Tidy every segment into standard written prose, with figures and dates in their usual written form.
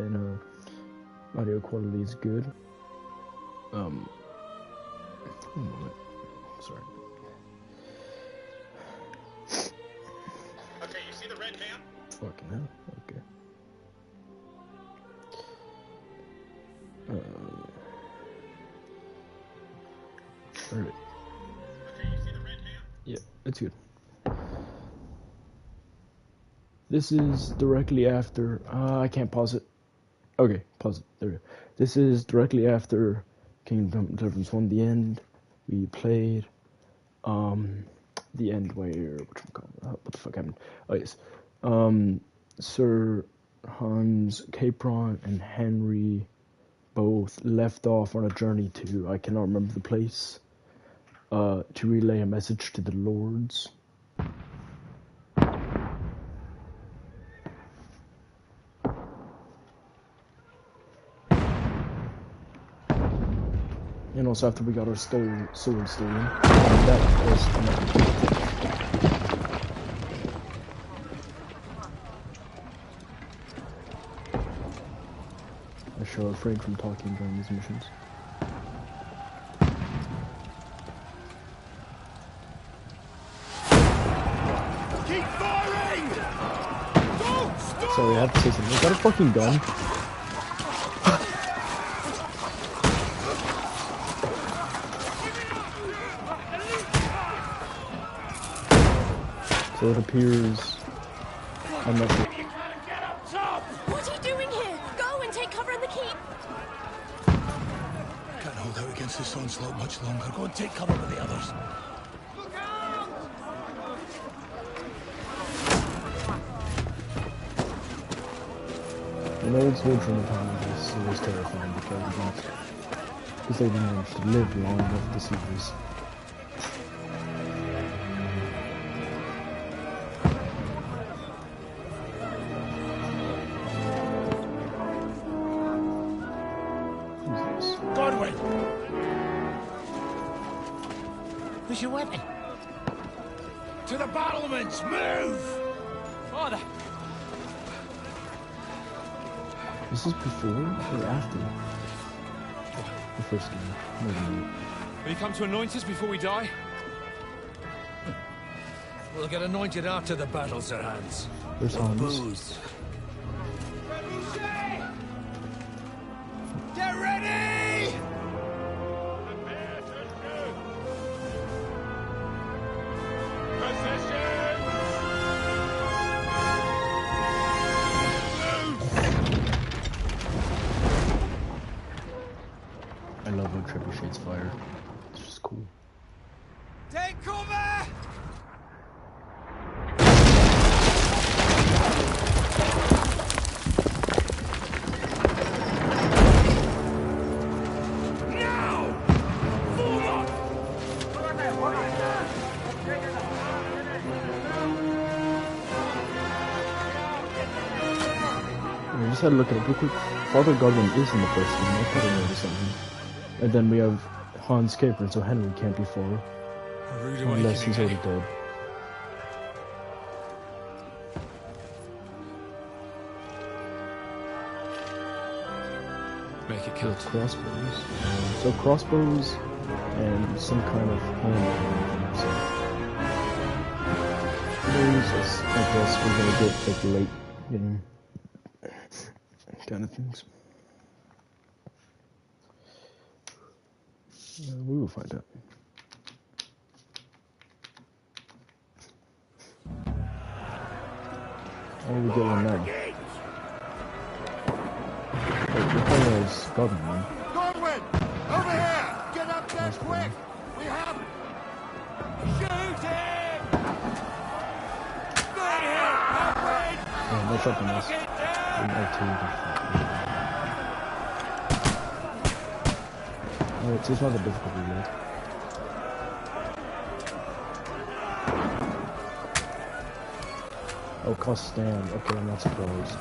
and audio quality is good. One moment. Sorry. Okay, you see the red van? Fucking hell. Okay. Alright. Okay, you see the red van? Yeah, it's good. This is directly after. I can't pause it. Okay, pause it. There we go. This is directly after Kingdom Deliverance 1, the end. We played the end where what the fuck happened? Oh yes. Sir Hans, Capron, and Henry both left off on a journey to, I cannot remember the place, to relay a message to the lords. And also after we got our sword stolen, that was another. I shall refrain from talking during these missions. Keep firing! Don't stop! Sorry, I have to say something. Is that a fucking gun? So it appears I'm not sure. What are you doing here? Go and take cover in the keep. Can't hold out against this onslaught much longer. Go and take cover with the others. Look out! An old soldier in the town of this was terrifying because they didn't manage to live long enough to see this. Godwin! Where's your weapon? To the battlements! Move! Father! This is before or after the first game? Maybe. Will you come to anoint us before we die? We'll get anointed after the battle, Sir Hans. There's Hans. Booze. Get ready! I love how trebuchets fire. It's just cool. Take cover! I just had to look at it real quick. Father Godwin is in the first game. I thought I noticed something. And then we have Hans Capron, so Henry can't be Father. Unless he's already dead. Make it So count. crossbows. So crossbows and some kind of hand. So those, I guess we're gonna get like late game kind of things. We will find out. Oh, we get one now. Wait, we're playing as Godwin, man. Godwin! Over here! Get up there That's quick! We have... Shoot him! Good hit, Godwin! Yeah, no shot on this. Oh, it's not that difficult to reload. Oh, cost stand. Okay, I'm not surprised.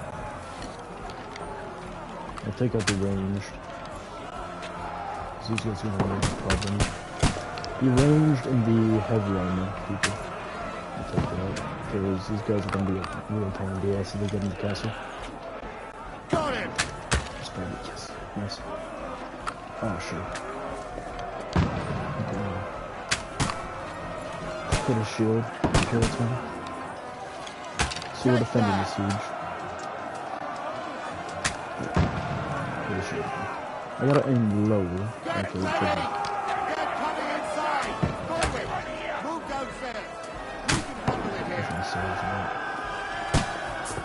I'll take out the ranged. These guys are gonna have a problem. The ranged and the heavy armor people. I'll take that out. Because these guys are gonna be a real pain in the ass if they get in the castle. Got him! Nice. Oh, shit. Put a shield. Kill it, man. So we're defending the siege. Put a shield. I gotta aim low. Get Okay, ready! They're coming inside! Forward! Move downstairs! You can handle it here!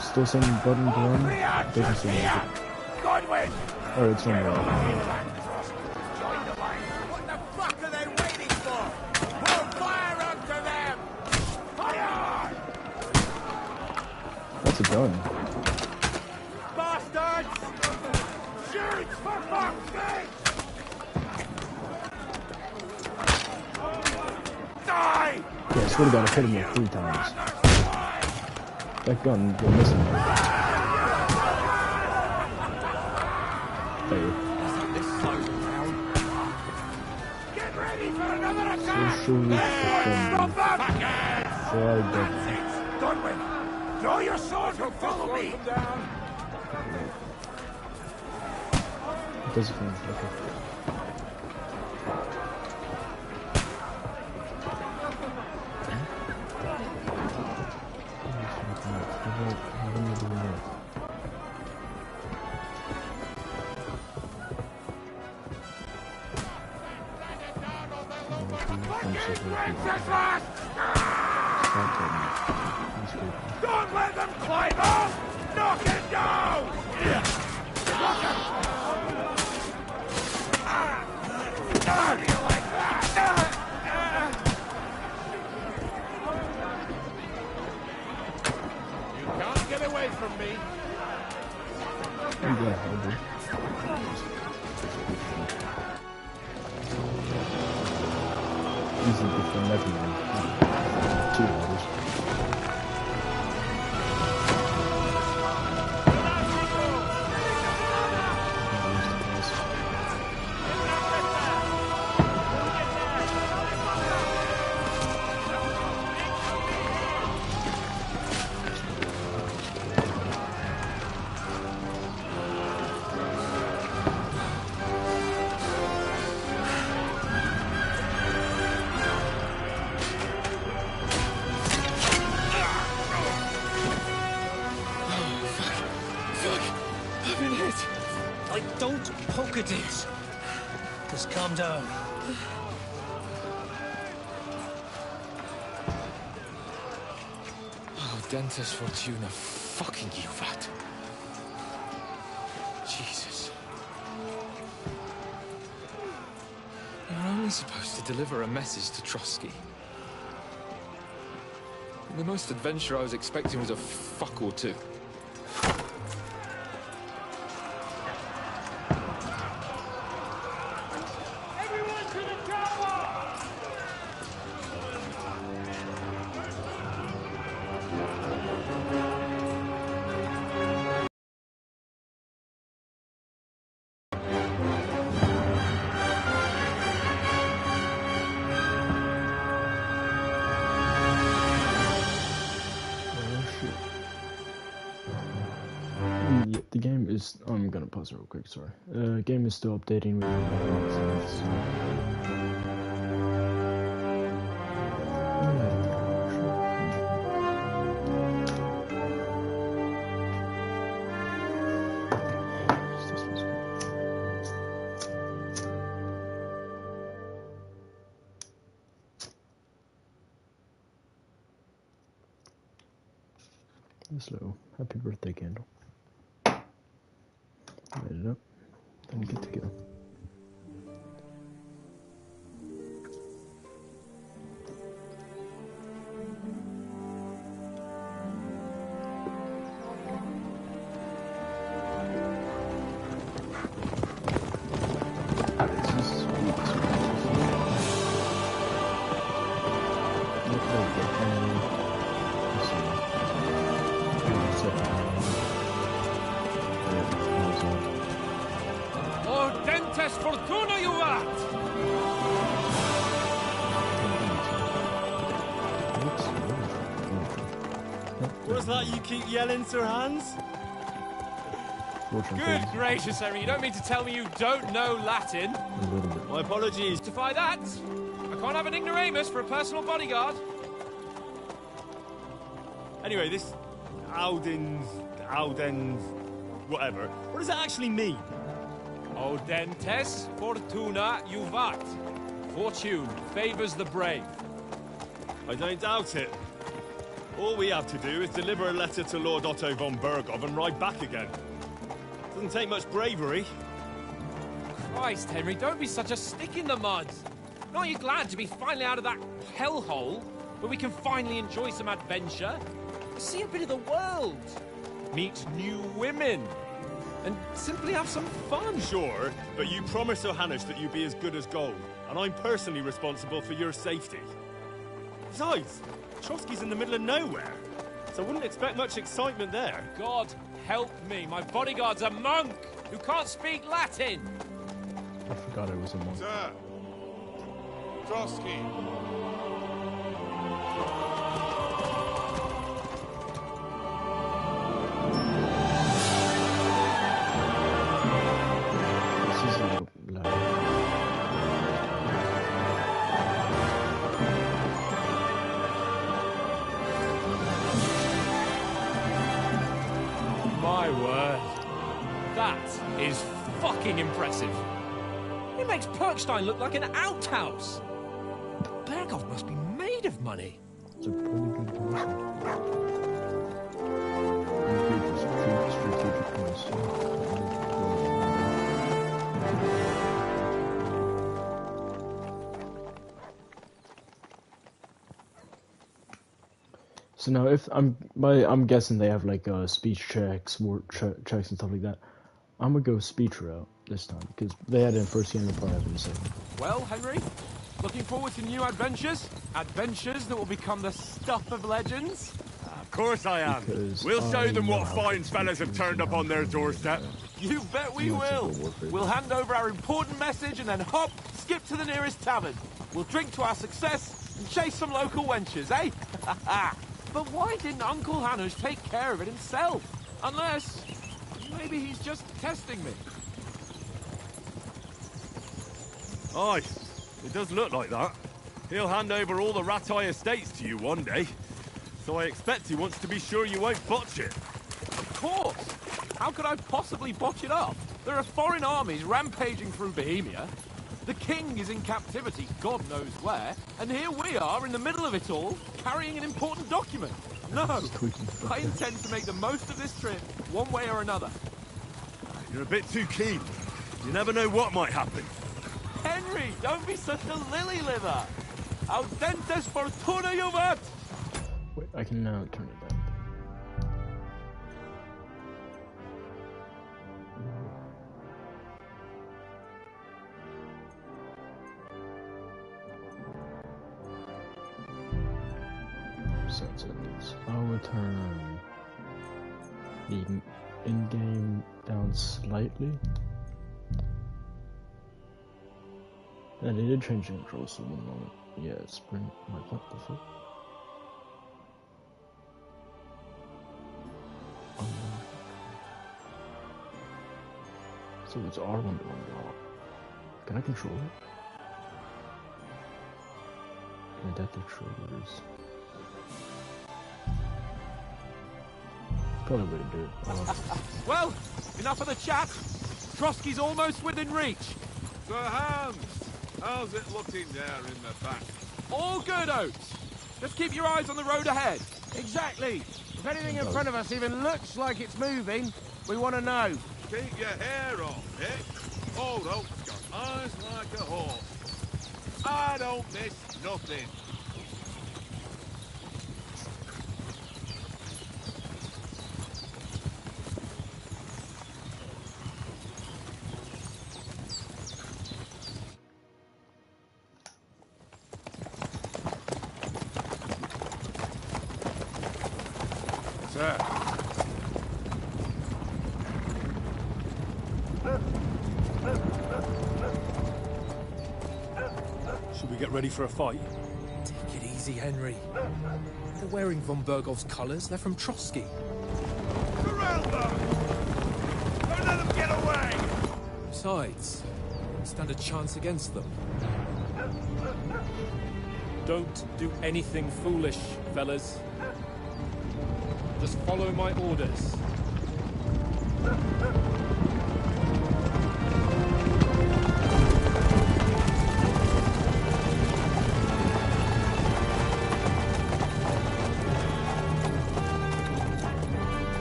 Still same button to run? Doesn't seem like it. Godwin! Alright, it's running right. What the fuck are they waiting for? We'll fire onto them! Fire! That's a gun. Bastards! Shoot for fuck's sake! Die! Yeah, I swear to God, I hit him like 3 times. That gun, you're missing it. There. This slows them down. Get ready for another attack! Socially Stop them! fried button. Godwin, draw your sword and follow me! It doesn't feel like it. Don't let them climb up! Knock it down! How do you like that? You can't get away from me. I'm gonna hold it. Easy defend everyone. 2 hours. Don't poke at it. Just calm down. Oh, Dentes Fortuna, fucking you, vat. Jesus. You're only supposed to deliver a message to Trotsky. The most adventure I was expecting was a fuck or two. Yeah, the game is. I'm gonna pause real quick. Sorry. Game is still updating. Slow. Happy birthday candle. Light it up and good to go. This is sweet. Let's see. Oh, Dentes Fortuna, you rat! What's that you keep yelling, Sir Hans? Fortune Good gracious, Henry, you don't mean to tell me you don't know Latin? a little bit. My apologies. Defy that. I can't have an ignoramus for a personal bodyguard. Anyway, this Audens, whatever. What does that actually mean? Audentes fortuna juvat. Fortune favors the brave. I don't doubt it. All we have to do is deliver a letter to Lord Otto von Bergov and ride back again. Doesn't take much bravery. Christ, Henry, don't be such a stick in the mud. Aren't you glad to be finally out of that hellhole where we can finally enjoy some adventure? See a bit of the world. Meet new women. And simply have some fun. Sure, but you promised Johannes that you'd be as good as gold, and I'm personally responsible for your safety. Besides, Trotsky's in the middle of nowhere, so I wouldn't expect much excitement there. God help me, my bodyguard's a monk who can't speak Latin. I forgot I was a monk. Sir! Trotsky! This is a little loud. My word. That is fucking impressive. It makes Perkstein look like an outhouse. Bergov must be made of money. It's a pretty good person. And good strategic points too. So now, if I'm guessing they have like speech checks, word checks, and stuff like that. I'm gonna go speech route this time because they had it in first game and probably have it in second. Well, Henry, looking forward to new adventures? Adventures that will become the stuff of legends? Of course I am. Because We'll show I them know what how fine to fellas have use turned up and on their how to doorstep. You bet we Lots of will. good warfare. We'll hand over our important message and then hop, skip to the nearest tavern. We'll drink to our success and chase some local wenches, eh? But why didn't Uncle Hanush take care of it himself? Unless, maybe he's just testing me. Aye, it does look like that. He'll hand over all the Ratai estates to you one day. So I expect he wants to be sure you won't botch it. Of course. How could I possibly botch it up? There are foreign armies rampaging through Bohemia. The king is in captivity, God knows where, and here we are in the middle of it all, carrying an important document. No, I intend to make the most of this trip, one way or another. You're a bit too keen. You never know what might happen. Henry, don't be such a lily-liver! Audentes fortuna juvat! Wait, I can now turn it back. Sentence. I will turn the in-game down slightly. And they did change the controls, so one moment. Yeah, sprint. Like, what the fuck? So it's R1 to unlock. Can I control it? Adaptive controllers. Probably way to do it. Well, enough of the chat. Trotsky's almost within reach. Sir Hans! How's it looking there in the back? All good, Oates. Just keep your eyes on the road ahead. Exactly. If anything in front of us even looks like it's moving, we want to know. Keep your hair on, eh? Old Oak's got eyes like a horse. I don't miss nothing. Sir. Should we get ready for a fight? Take it easy, Henry. They're wearing von Bergov's colours. They're from Trotsky. Surround them! Besides, I don't stand a chance against them. Don't do anything foolish, fellas. Just follow my orders.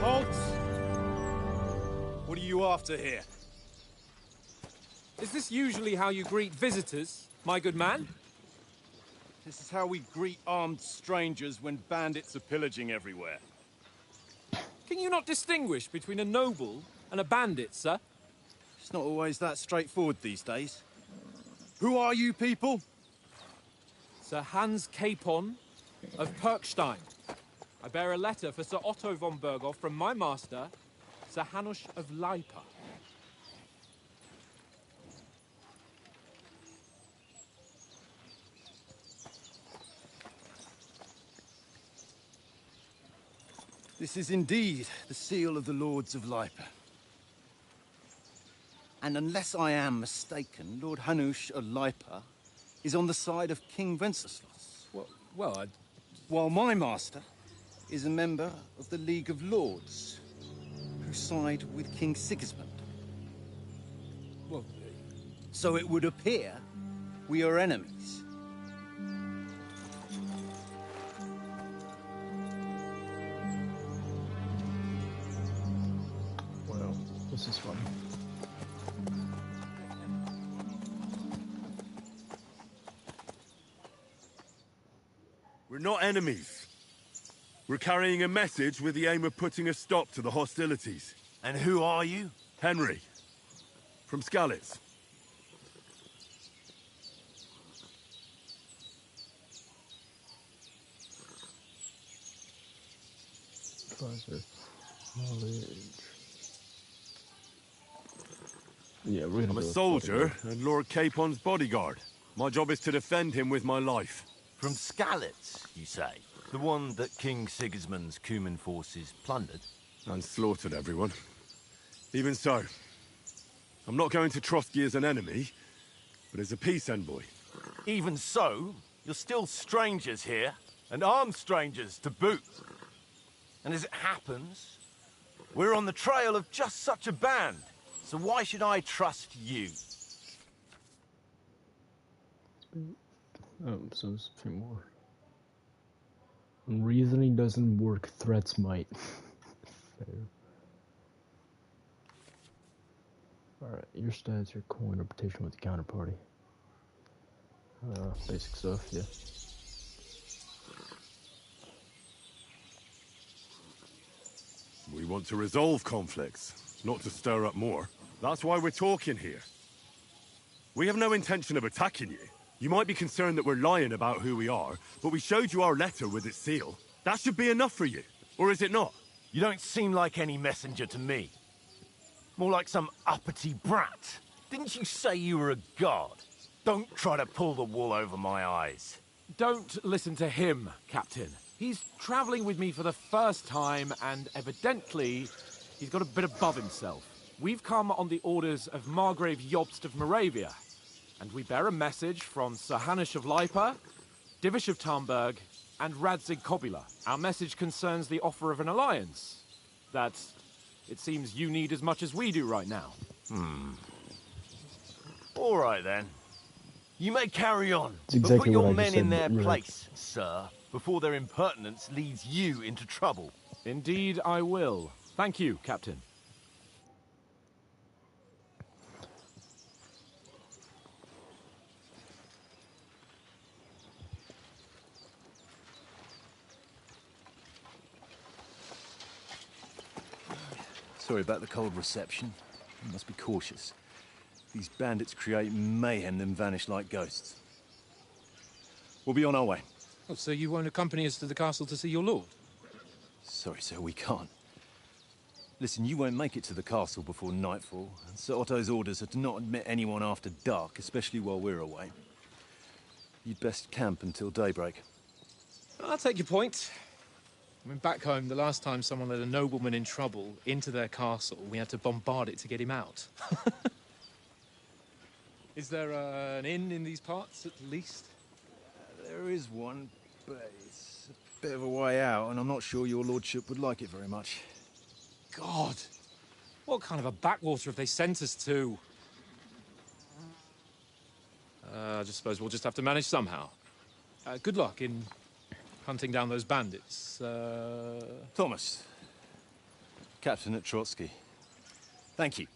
Halt! What are you after here? Is this usually how you greet visitors, my good man? This is how we greet armed strangers when bandits are pillaging everywhere. Can you not distinguish between a noble and a bandit, sir? It's not always that straightforward these days. Who are you people? Sir Hans Capon of Perkstein. I bear a letter for Sir Otto von Berghoff from my master, Sir Hanush of Leipa. This is indeed the seal of the Lords of Leipa. And unless I am mistaken, Lord Hanush of Leipa is on the side of King Wenceslas. Well, While my master is a member of the League of Lords, who side with King Sigismund. well, So it would appear we are enemies. Well, this is fun. We're not enemies. We're carrying a message with the aim of putting a stop to the hostilities. And who are you? Henry, from Skalitz. Advisor. Knowledge. Yeah, we're gonna I'm a go with soldier bodyguard. and Lord Capon's bodyguard. My job is to defend him with my life. From Skalitz, you say? The one that King Sigismund's Cuman forces plundered? And slaughtered everyone. Even so, I'm not going to Trotsky as an enemy, but as a peace envoy. Even so, you're still strangers here, and armed strangers to boot. And as it happens, we're on the trail of just such a band. So why should I trust you? Oh, so there's a few more. When reasoning doesn't work, threats might. Fair. Alright, your stats, your coin, reputation with the counterparty. Basic stuff, yeah. We want to resolve conflicts, not to stir up more. That's why we're talking here. We have no intention of attacking you. You might be concerned that we're lying about who we are, but we showed you our letter with its seal. That should be enough for you, or is it not? You don't seem like any messenger to me. More like some uppity brat. Didn't you say you were a god? Don't try to pull the wool over my eyes. Don't listen to him, Captain. He's traveling with me for the first time, and evidently, he's got a bit above himself. We've come on the orders of Margrave Jobst of Moravia, and we bear a message from Sir Hanush of Leipa, Divish of Tarnberg, and Radzig Kobila. Our message concerns the offer of an alliance that it seems you need as much as we do right now. All right, then. You may carry on, It's exactly but put your what I men just in said, their but you're right. place, sir, before their impertinence leads you into trouble. Indeed, I will. Thank you, Captain. Sorry about the cold reception. You must be cautious. These bandits create mayhem, then vanish like ghosts. We'll be on our way. oh, so you won't accompany us to the castle to see your lord? Sorry, sir, we can't. Listen, you won't make it to the castle before nightfall, and Sir Otto's orders are to not admit anyone after dark, especially while we're away. You'd best camp until daybreak. I'll take your point. I mean, back home, the last time someone led a nobleman in trouble into their castle, we had to bombard it to get him out. Is there an inn in these parts, at least? There is one, but it's a bit of a way out, and I'm not sure your lordship would like it very much. God! What kind of a backwater have they sent us to? I just suppose we'll just have to manage somehow. Good luck in hunting down those bandits. Thomas, Captain at Trotsky. Thank you.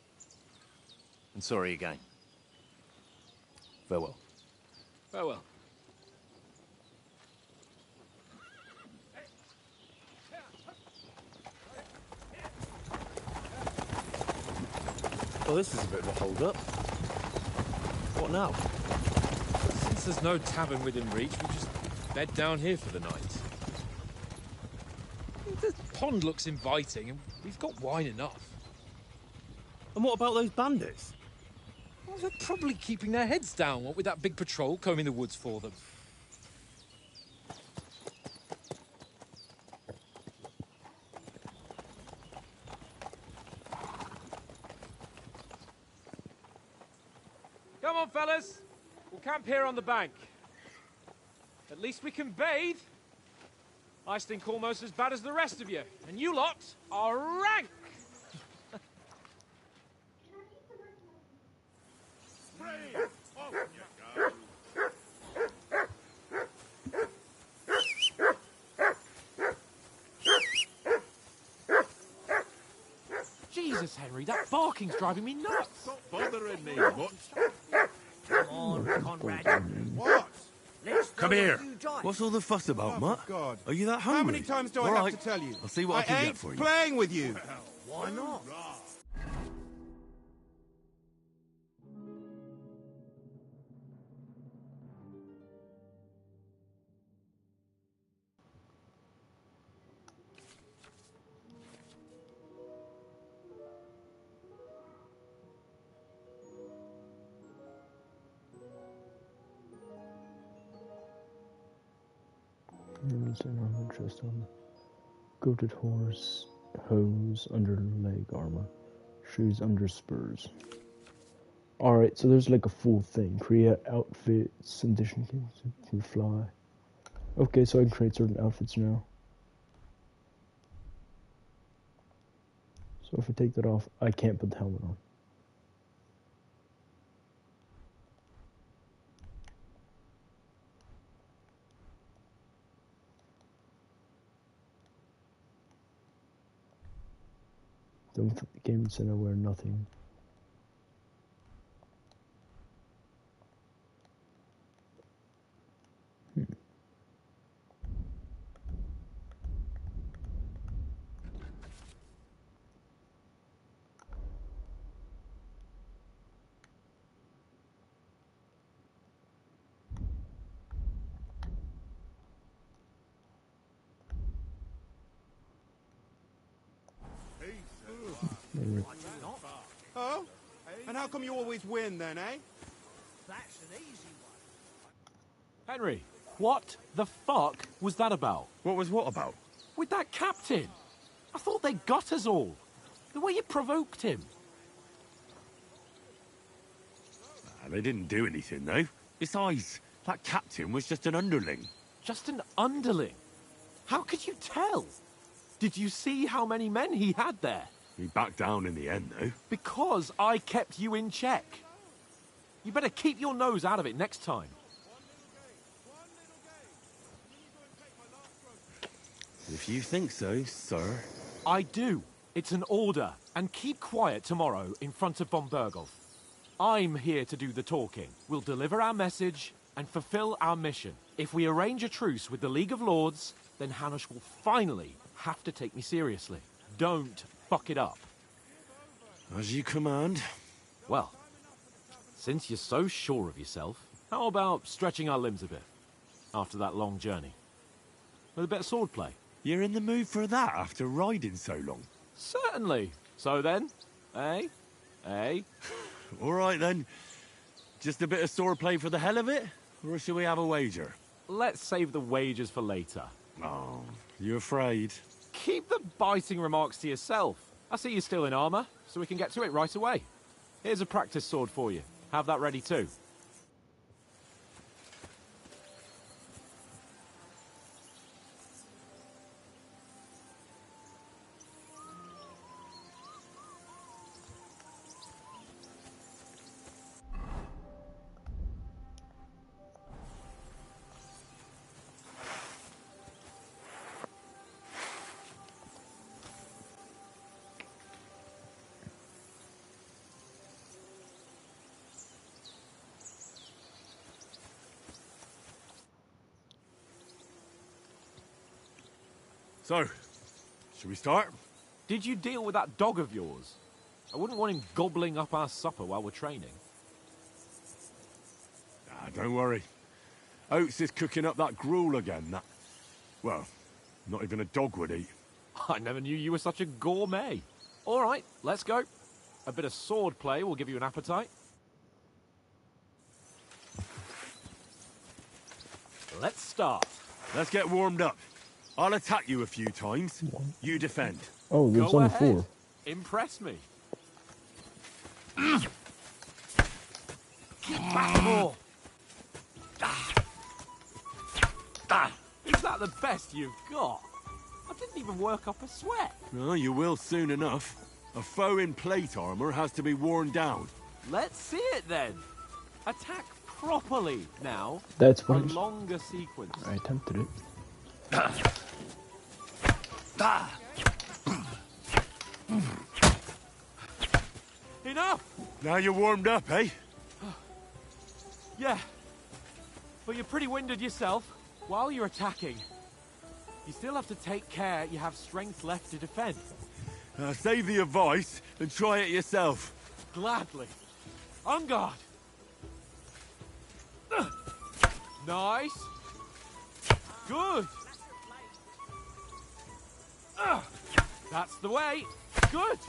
And sorry again. Farewell. Farewell. Well, this is a bit of a hold-up. What now? Since there's no tavern within reach, we'll just bed down here for the night. The pond looks inviting, and we've got wine enough. And what about those bandits? Well, they're probably keeping their heads down, what with that big patrol combing the woods for them. Come on, fellas. We'll camp here on the bank. At least we can bathe. I stink almost as bad as the rest of you, and you lot are rank! Jesus, Henry, that barking's driving me nuts! Stop bothering me, much. Come on, Conrad. What? Let's Come go here. a few dice. What's all the fuss about, Oh, Mutt? for God. Are you that hungry? How many times do I All have right. to tell you? I'll see what I can ain't get for you. playing with you. Why not? Interest on goated horse, hose under leg armor, shoes under spurs. Alright, so there's like a full thing. Create outfits, condition can fly. Okay, so I can create certain outfits now. So if I take that off, I can't put the helmet on. The game said I wear nothing. Oh? And how come you always win then, eh? That's an easy one. Henry, what the fuck was that about? What was what about? With that captain? I thought they got us all. The way you provoked him. They didn't do anything, though. Besides, that captain was just an underling. Just an underling? How could you tell? Did you see how many men he had there? He backed down in the end, though. Because I kept you in check. You better keep your nose out of it next time. If you think so, sir. I do. It's an order. And keep quiet tomorrow in front of von Bergolf. I'm here to do the talking. We'll deliver our message and fulfill our mission. If we arrange a truce with the League of Lords, then Hanush will finally have to take me seriously. Don't fuck it up. As you command. Well, since you're so sure of yourself, how about stretching our limbs a bit after that long journey? With a bit of swordplay. You're in the mood for that after riding so long? Certainly. So then, eh? Eh? All right, then. Just a bit of swordplay for the hell of it? Or shall we have a wager? Let's save the wagers for later. Oh, you afraid? Keep the biting remarks to yourself. I see you're still in armor, so we can get to it right away. Here's a practice sword for you. Have that ready too. So, should we start? Did you deal with that dog of yours? I wouldn't want him gobbling up our supper while we're training. Ah, don't worry. Oates is cooking up that gruel again, that... Well, not even a dog would eat. I never knew you were such a gourmet. All right, let's go. A bit of sword play will give you an appetite. Let's start. Let's get warmed up. I'll attack you a few times. You defend. Oh, there's Go only ahead. 4. Impress me. Keep back more. Is that the best you've got? I didn't even work up a sweat. Oh, you will soon enough. A foe in plate armor has to be worn down. Let's see it then. Attack properly now. That's A what it is. longer sequence. I attempted it. Enough! Now you're warmed up, eh? Yeah. But you're pretty winded yourself. While you're attacking, you still have to take care you have strength left to defend. Save the advice and try it yourself. Gladly. On guard. Nice. Good. That's the way. Good.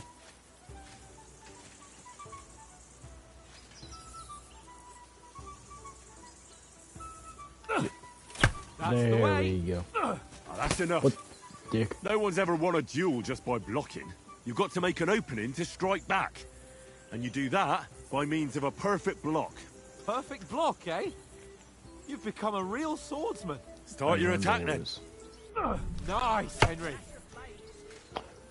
That's the There way. we go. Oh, that's enough. What dick? No one's ever won a duel just by blocking. You've got to make an opening to strike back. And you do that by means of a perfect block. Perfect block, eh? You've become a real swordsman. Start your attack then. Nice, Henry.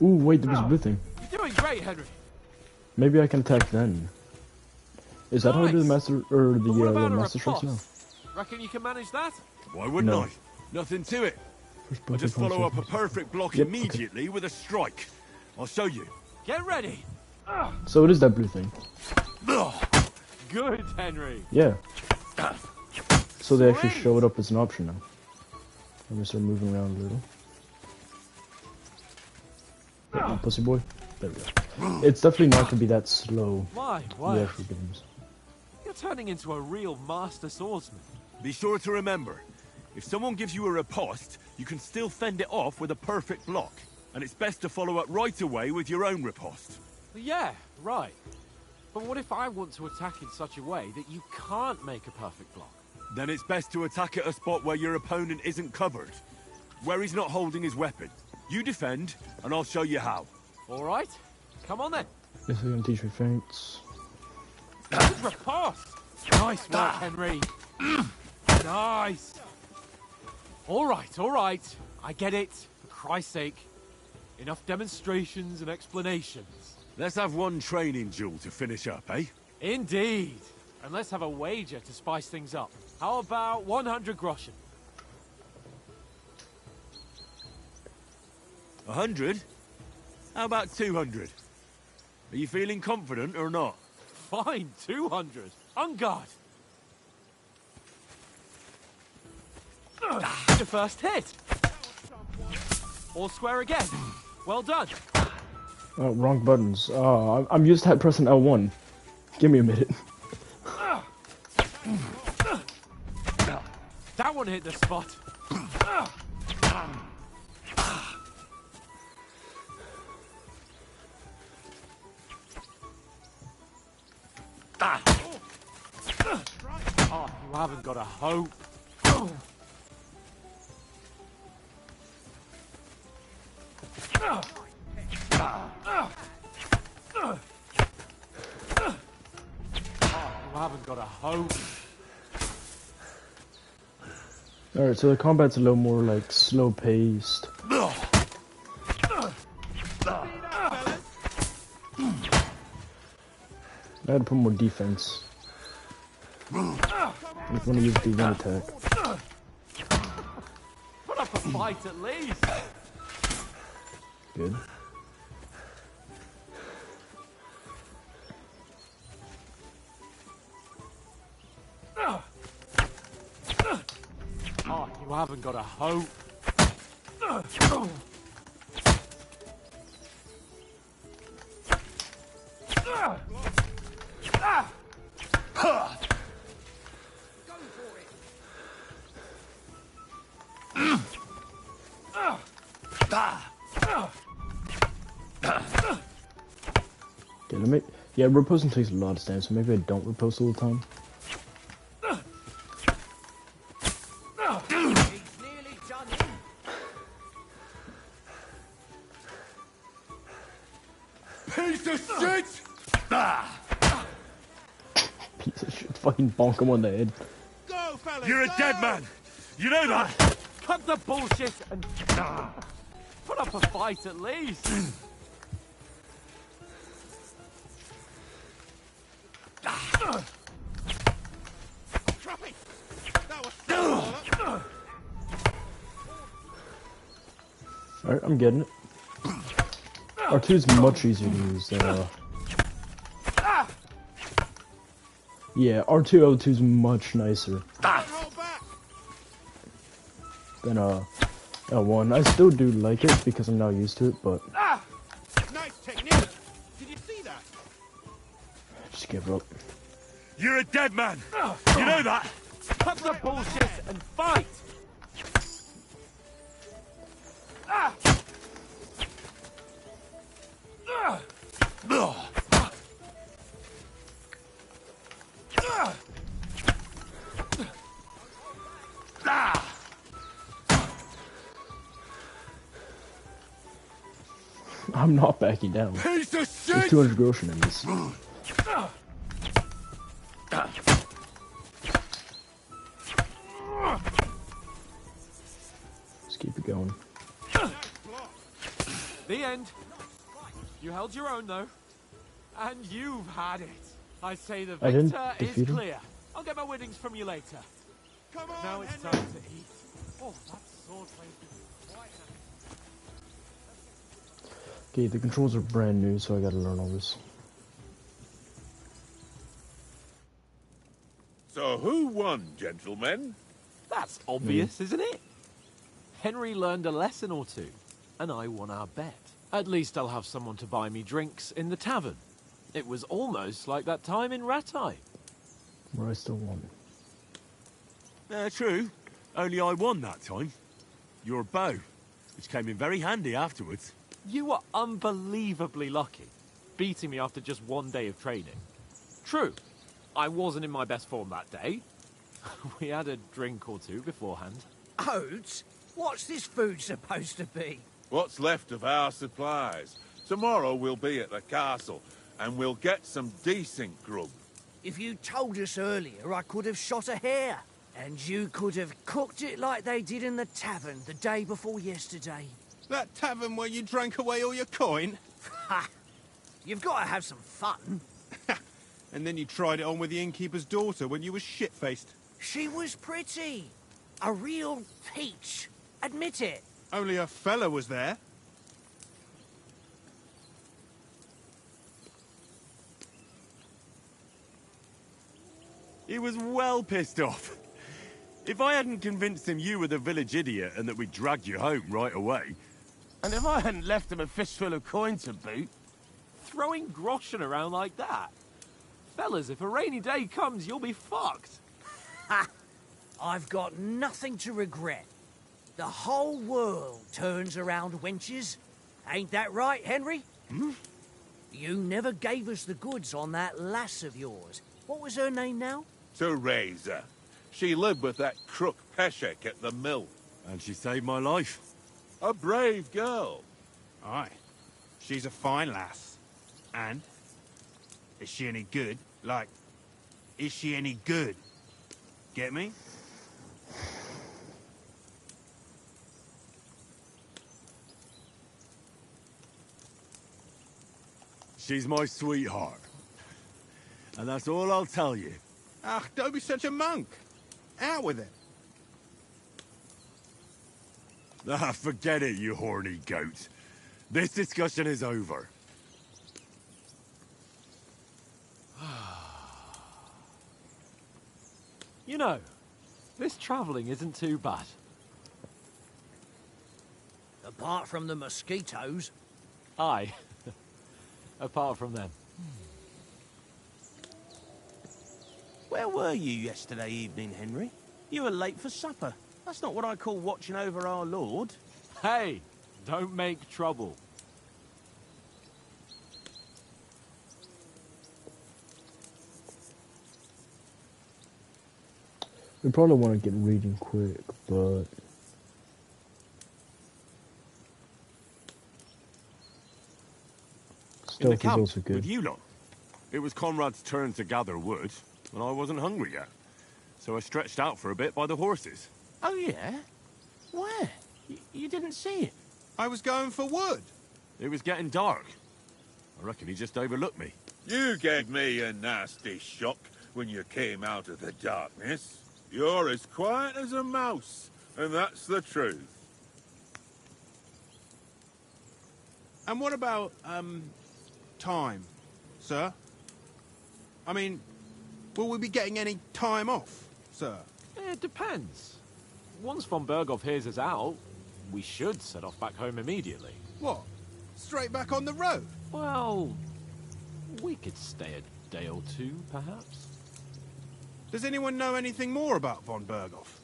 Ooh, wait, there was a blue thing. You're doing great, Henry. Maybe I can attack then. Is that how I do the master or But what the about a master strikes now? riposte? Reckon you can manage that? Why wouldn't No. I? Nothing to it. First I'll just perfect follow up a concentration. perfect block Yep, okay. immediately with a strike. I'll show you. Get ready. So it is that blue thing. Good, Henry. Yeah. So they actually Swing. show it up as an option now. I'm gonna start moving around a little. Yeah, pussy boy. There we go. It's definitely not gonna be that slow. Why? The Why? actual games. You're turning into a real master swordsman. Be sure to remember, if someone gives you a riposte, you can still fend it off with a perfect block. And it's best to follow up right away with your own riposte. Yeah, right. But what if I want to attack in such a way that you can't make a perfect block? Then it's best to attack at a spot where your opponent isn't covered. Where he's not holding his weapon. You defend, and I'll show you how. All right. Come on then. Guess they're gonna teach me feints. Good riposte. Nice work, Henry. Nice. All right. I get it. For Christ's sake. Enough demonstrations and explanations. Let's have one training duel to finish up, eh? Indeed. And let's have a wager to spice things up. How about 100 groschen? 100? How about 200? Are you feeling confident or not? Fine, 200. On guard. Your first hit. All square again. Well done. Oh, wrong buttons. Oh, I'm used to pressing L1. Give me a minute. That one hit the spot. Oh, you haven't got a hope. You haven't got a hope. Alright, so the combat's a little more like slow paced. I had to put more defense. If you want to use the one attack. Put up a fight at least. Good. Oh, you haven't got a hope. Okay, let me. Yeah, riposting takes a lot of stamina, so maybe I don't riposte all the time. Piece of shit! Piece of shit, fucking bonk him on the head. Go, fellas! You're a dead man! You know that? Cut the bullshit and put up a fight at least. Alright, I'm getting it. R2 is much easier to use than yeah, R2 L2 is much nicer than L1. I still do like it because I'm now used to it, but Nice technique. Did you see that? just give up. You're a dead man! You know that? Cut the bullshit and fight. I'm not backing down. Piece of shit! There's 200 groschen in this. Just keep it going. The end. You held your own though. And you've had it. I say the I didn't victor defeat is him. clear. I'll get my winnings from you later. Come on, Now it's Henry. time to eat. Oh, that sword blade is quite nice. Okay, the controls are brand new, so I gotta learn all this. So who won, gentlemen? That's obvious, isn't it? Henry learned a lesson or two, and I won our bet. At least I'll have someone to buy me drinks in the tavern. It was almost like that time in Rattay. Where I still won. True. Only I won that time. Your bow, which came in very handy afterwards. You were unbelievably lucky, beating me after just one day of training. True, I wasn't in my best form that day. We had a drink or two beforehand. Oats? What's this food supposed to be? What's left of our supplies? Tomorrow we'll be at the castle, and we'll get some decent grub. If you told us earlier, I could have shot a hare. And you could have cooked it like they did in the tavern the day before yesterday. That tavern where you drank away all your coin? Ha! You've got to have some fun. And then you tried it on with the innkeeper's daughter when you were shit-faced. She was pretty. A real peach. Admit it. Only a fella was there. He was well pissed off. If I hadn't convinced him you were the village idiot and that we dragged you home right away... And if I hadn't left him a fistful of coin to boot, Throwing groschen around like that? Fellas, if a rainy day comes, you'll be fucked. ha! I've got nothing to regret. The whole world turns around wenches. Ain't that right, Henry? Hmm? You never gave us the goods on that lass of yours. What was her name now? Teresa. She lived with that crook Peshek at the mill. And she saved my life. A brave girl. Aye. She's a fine lass. And? Is she any good? Like, Is she any good? Get me? She's my sweetheart. And that's all I'll tell you. Ah, don't be such a monk. Out with it. Ah, forget it, you horny goat. This discussion is over. You know, this travelling isn't too bad. Apart from the mosquitoes. Aye. Apart from them. Where were you yesterday evening, Henry? You were late for supper. That's not what I call watching over our Lord. Hey, don't make trouble. We probably want to get reading quick, but In the stealth is camp also good. with you lot. It was Conrad's turn to gather wood, and I wasn't hungry yet. So I stretched out for a bit by the horses. Oh, yeah? Where? You didn't see it? I was going for wood. It was getting dark. I reckon he just overlooked me. You gave me a nasty shock when you came out of the darkness. You're as quiet as a mouse, and that's the truth. And what about, time, sir? I mean, will we be getting any time off, sir? It depends. Once von Berghoff hears us out, we should set off back home immediately. What? Straight back on the road? Well, we could stay a day or two, perhaps. Does anyone know anything more about von Berghoff?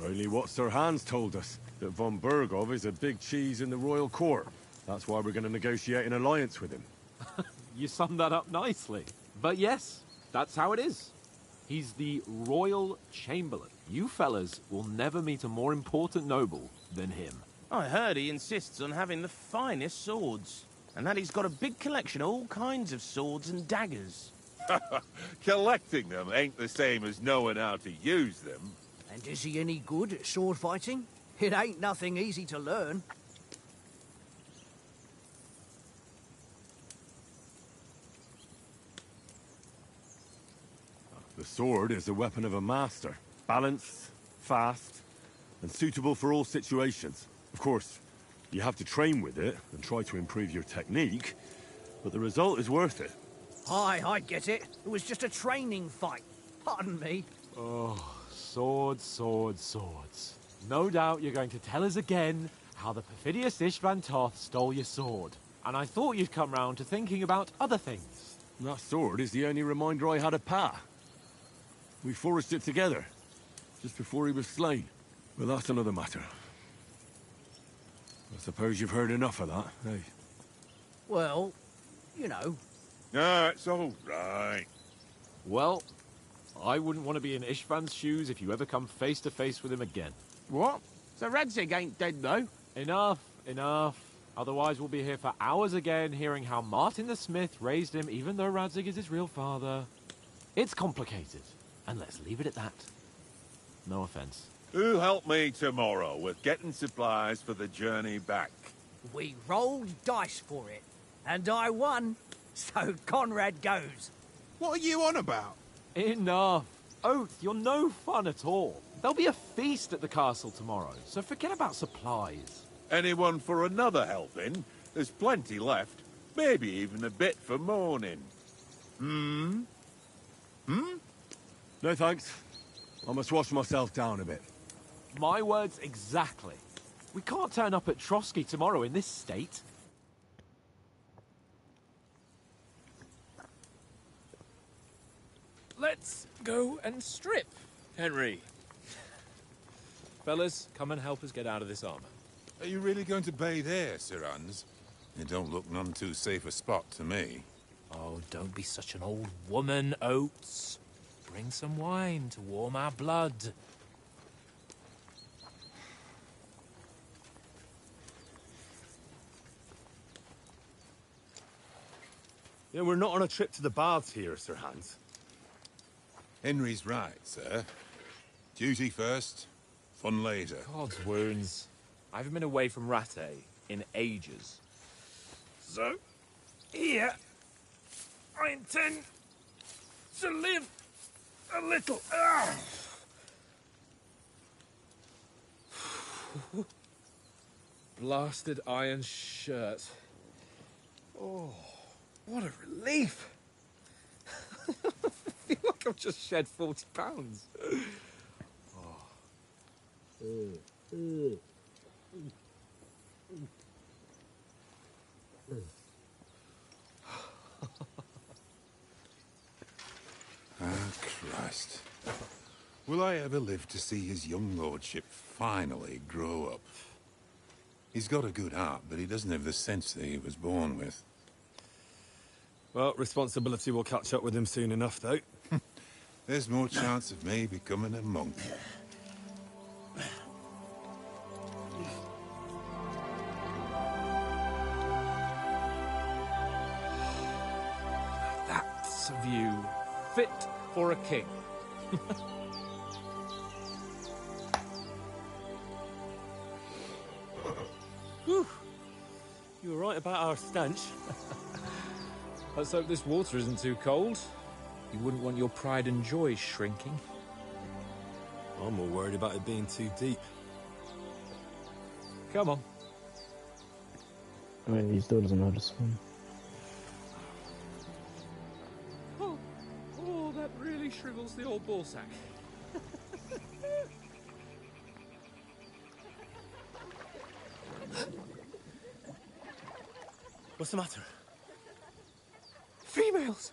Only what Sir Hans told us, that von Berghoff is a big cheese in the royal court. That's why we're going to negotiate an alliance with him. You summed that up nicely. But yes, that's how it is. He's the Royal Chamberlain. You fellas will never meet a more important noble than him. I heard he insists on having the finest swords. And that he's got a big collection of all kinds of swords and daggers. Collecting them ain't the same as knowing how to use them. And is he any good at sword fighting? It ain't nothing easy to learn. The sword is the weapon of a master. Balanced, fast, and suitable for all situations. Of course, you have to train with it and try to improve your technique, but the result is worth it. Aye, I get it. It was just a training fight. Pardon me. Oh, swords, swords, swords. No doubt you're going to tell us again how the perfidious Istvan Toth stole your sword. And I thought you'd come round to thinking about other things. That sword is the only reminder I had of Pa. We forged it together, just before he was slain. But that's another matter. I suppose you've heard enough of that, eh? Well, you know. No, it's all right. Well, I wouldn't want to be in Istvan's shoes if you ever come face to face with him again. What? So Radzig ain't dead, though? Enough, enough. Otherwise we'll be here for hours again hearing how Martin the Smith raised him even though Radzig is his real father. It's complicated, and let's leave it at that. No offense. Who'll help me tomorrow with getting supplies for the journey back? We rolled dice for it, and I won, so Conrad goes. What are you on about? Enough. Oath, you're no fun at all. There'll be a feast at the castle tomorrow, so forget about supplies. Anyone for another helping? There's plenty left. Maybe even a bit for morning. Hmm? No thanks. I must wash myself down a bit. My words exactly. We can't turn up at Trotsky tomorrow in this state. Let's go and strip, Henry. Fellas, come and help us get out of this armor. Are you really going to bathe here, Sir Hans? It don't look none too safe a spot to me. Oh, don't be such an old woman, Oates. Bring some wine to warm our blood. Yeah, we're not on a trip to the baths here, Sir Hans. Henry's right, sir. Duty first, fun later. God's wounds. I haven't been away from Rattay in ages. So, here, I intend to live a little. Blasted iron shirt. Oh, what a relief. I feel like I've just shed 40 pounds. Ah, Christ. Will I ever live to see his young lordship finally grow up? He's got a good heart, but he doesn't have the sense that he was born with. Well, responsibility will catch up with him soon enough, though. There's more chance of me becoming a monk. That's a view fit for a king. Whew. You were right about our stench. Let's hope this water isn't too cold. You wouldn't want your pride and joy shrinking. I'm more worried about it being too deep. Come on. Wait, he still doesn't know how to swim. Oh, that really shrivels the old ball sack. What's the matter? Females!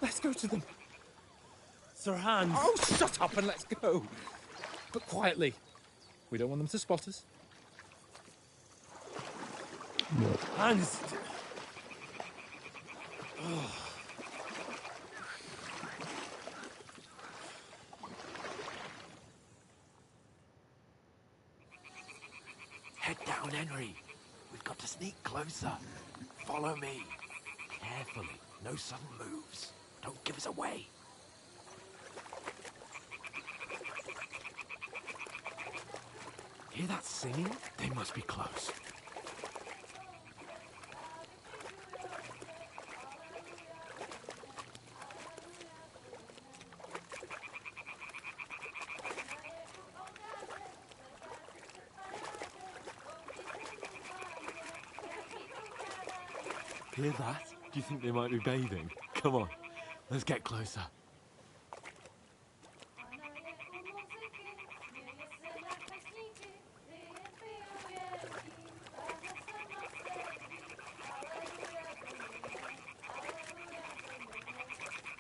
Let's go to them. Sir Hans. Oh, shut up and let's go. But quietly. We don't want them to spot us. Hans. Head down, Henry. We've got to sneak closer. Follow me. Carefully. No sudden moves. Don't give us away. Hear that singing? They must be close. Hear that? Do you think they might be bathing? Come on, let's get closer.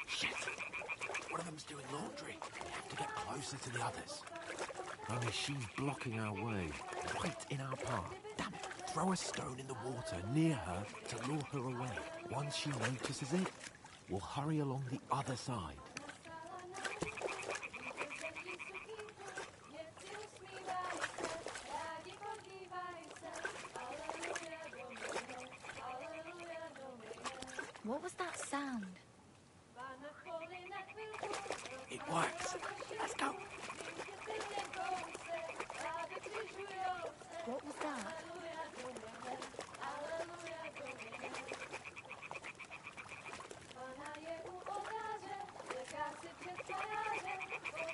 Shit! One of them's doing laundry. We have to get closer to the others. Only she's blocking our way, right in our path. Damn it! Throw a stone in the water near her to lure her away. Once she notices it, we'll hurry along the other side. What was that sound? It works. Let's go. What was that?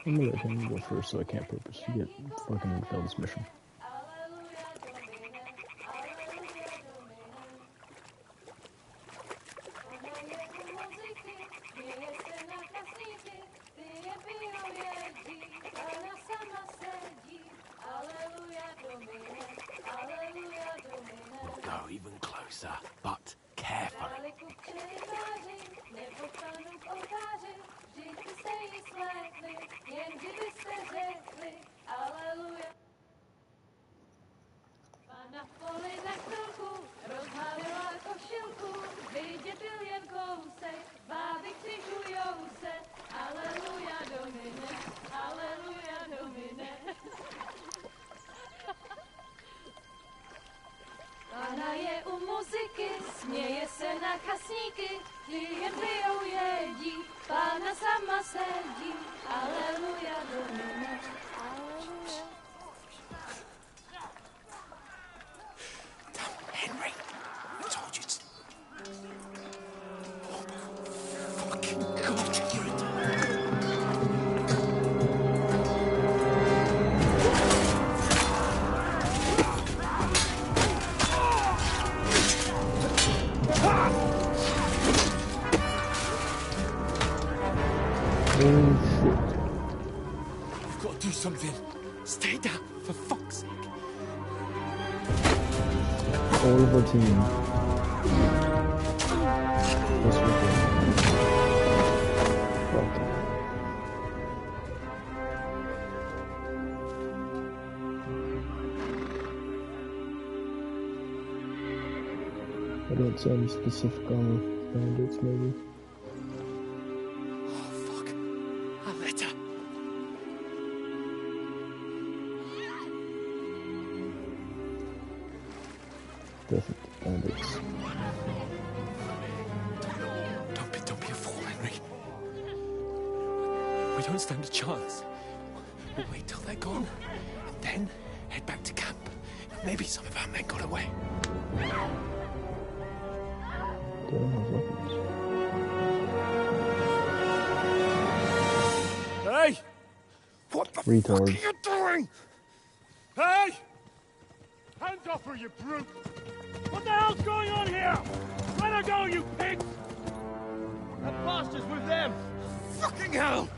I'm gonna let him go first so I can't purposely get fucking fail this mission. We'll go even closer, but carefully. Pana je u muzyky, směje se na kasníky, klienty jedí, Pána sama sedí, aleluja, Domine, aleluja. Henry, I told you to... Oh, fucking God, you're a... We've got to do something. Stay down, for fuck's sake. All of our team. Let's I don't see any specific armor bandits, maybe. Oh, fuck. A letter. Perfect bandits. Don't be a fool, Henry. We don't stand a chance. We'll wait till they're gone, and then head back to camp. Maybe some of our men got away. They don't have weapons. Hey! What the Retards. fuck are you doing? Hey! Hands off her, you brute! What the hell's going on here? Let her go, you pigs! That bastard's with them! Fucking hell!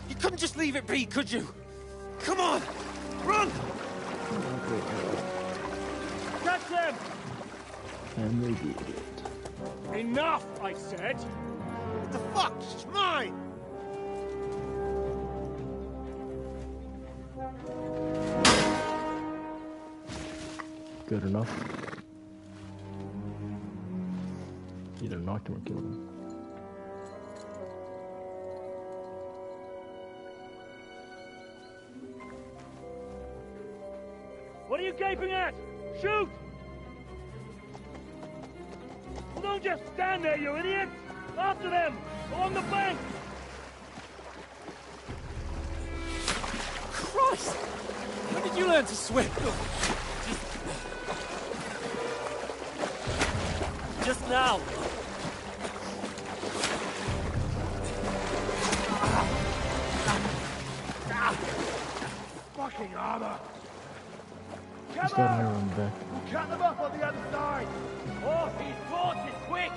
You couldn't just leave it be, could you? Come on! Run! Catch them! And they did it. Enough, I said! What the fuck? She's mine! Good enough. Either knocked him or killed him. What are you gaping at? Shoot! Well, don't just stand there, you idiot! After them! Along the bank! Christ! When did you learn to swim? Just now! Fucking armor! He's got an arrow on the back. Cut them up on the other side! Off his horses, quick!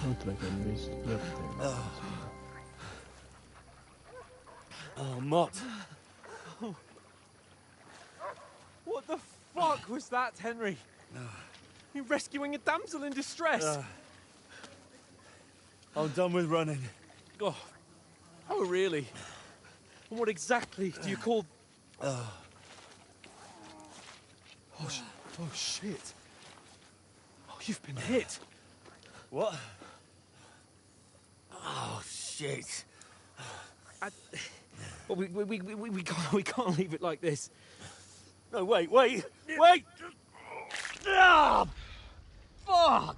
Looked like I missed everything. Oh, Mott. What the fuck was that, Henry? You rescuing a damsel in distress? I'm done with running. Oh, really? And what exactly do you call... Oh, shit. Oh, you've been hit. What? Oh, shit. Well, we can't leave it like this. No, wait! Ah! Fuck!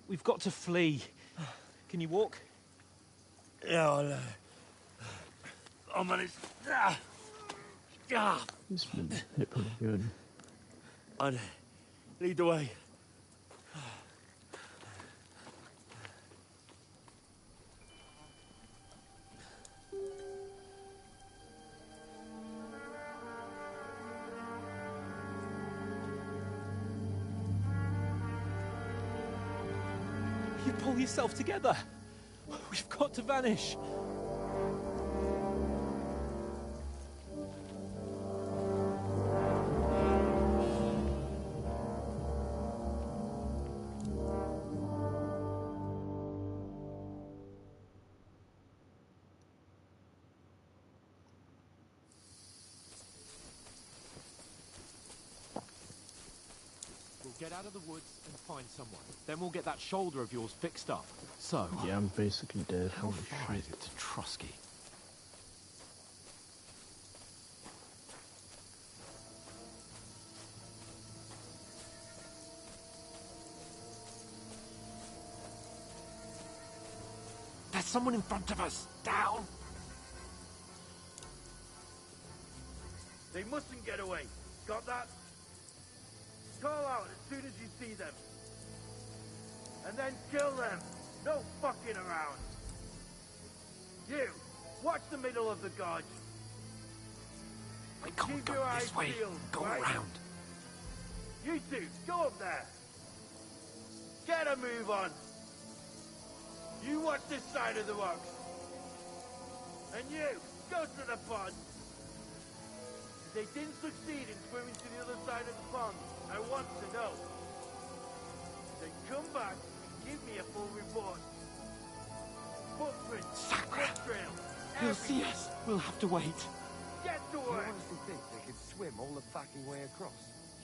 We've got to flee. Can you walk? Yeah, I'll manage. He's been hit pretty good. I'd lead the way. You pull yourself together. We've got to vanish. get out of the woods and find someone. Then we'll get that shoulder of yours fixed up. So... Yeah, I'm basically dead. How Holy far shit. is it to Trusky? There's someone in front of us! Down! They mustn't get away. Got that? Call out as soon as you see them. And then kill them. No fucking around. You, watch the middle of the gorge. We can't go this way. Go around. You two, go up there. Get a move on. You watch this side of the rocks. And you, go to the pond. If they didn't succeed in swimming to the other side of the pond, I want to know. Then come back and give me a full report. Footprints, foot trails, He'll see us. We'll have to wait. Get to You work. honestly think they could swim all the fucking way across?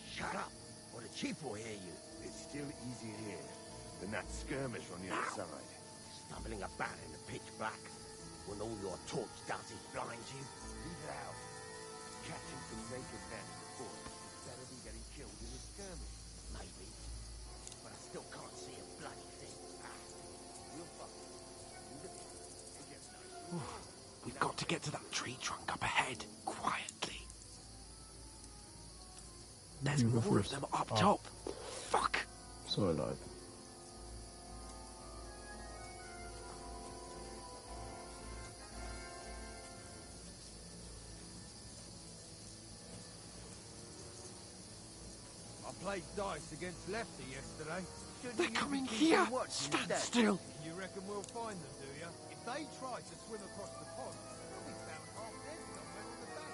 Shut up, or the chief will hear you. It's still easier here than that skirmish on the other side. Stumbling about in the pitch black, when all your torch darting blinds you. Leave it out. Catching some naked men before is better than getting killed in a skirmish. Maybe. But I still can't see a bloody thing. We'll fuck it. It gets nice. We've got to get to that tree trunk up ahead, quietly. There's You go more of first. them up top. Fuck! So I lied. I played dice against Lefty yesterday. They're coming here! Stand still! You reckon we'll find them, do you? If they try to swim across the pond, we'll be found half dead somewhere on the bank.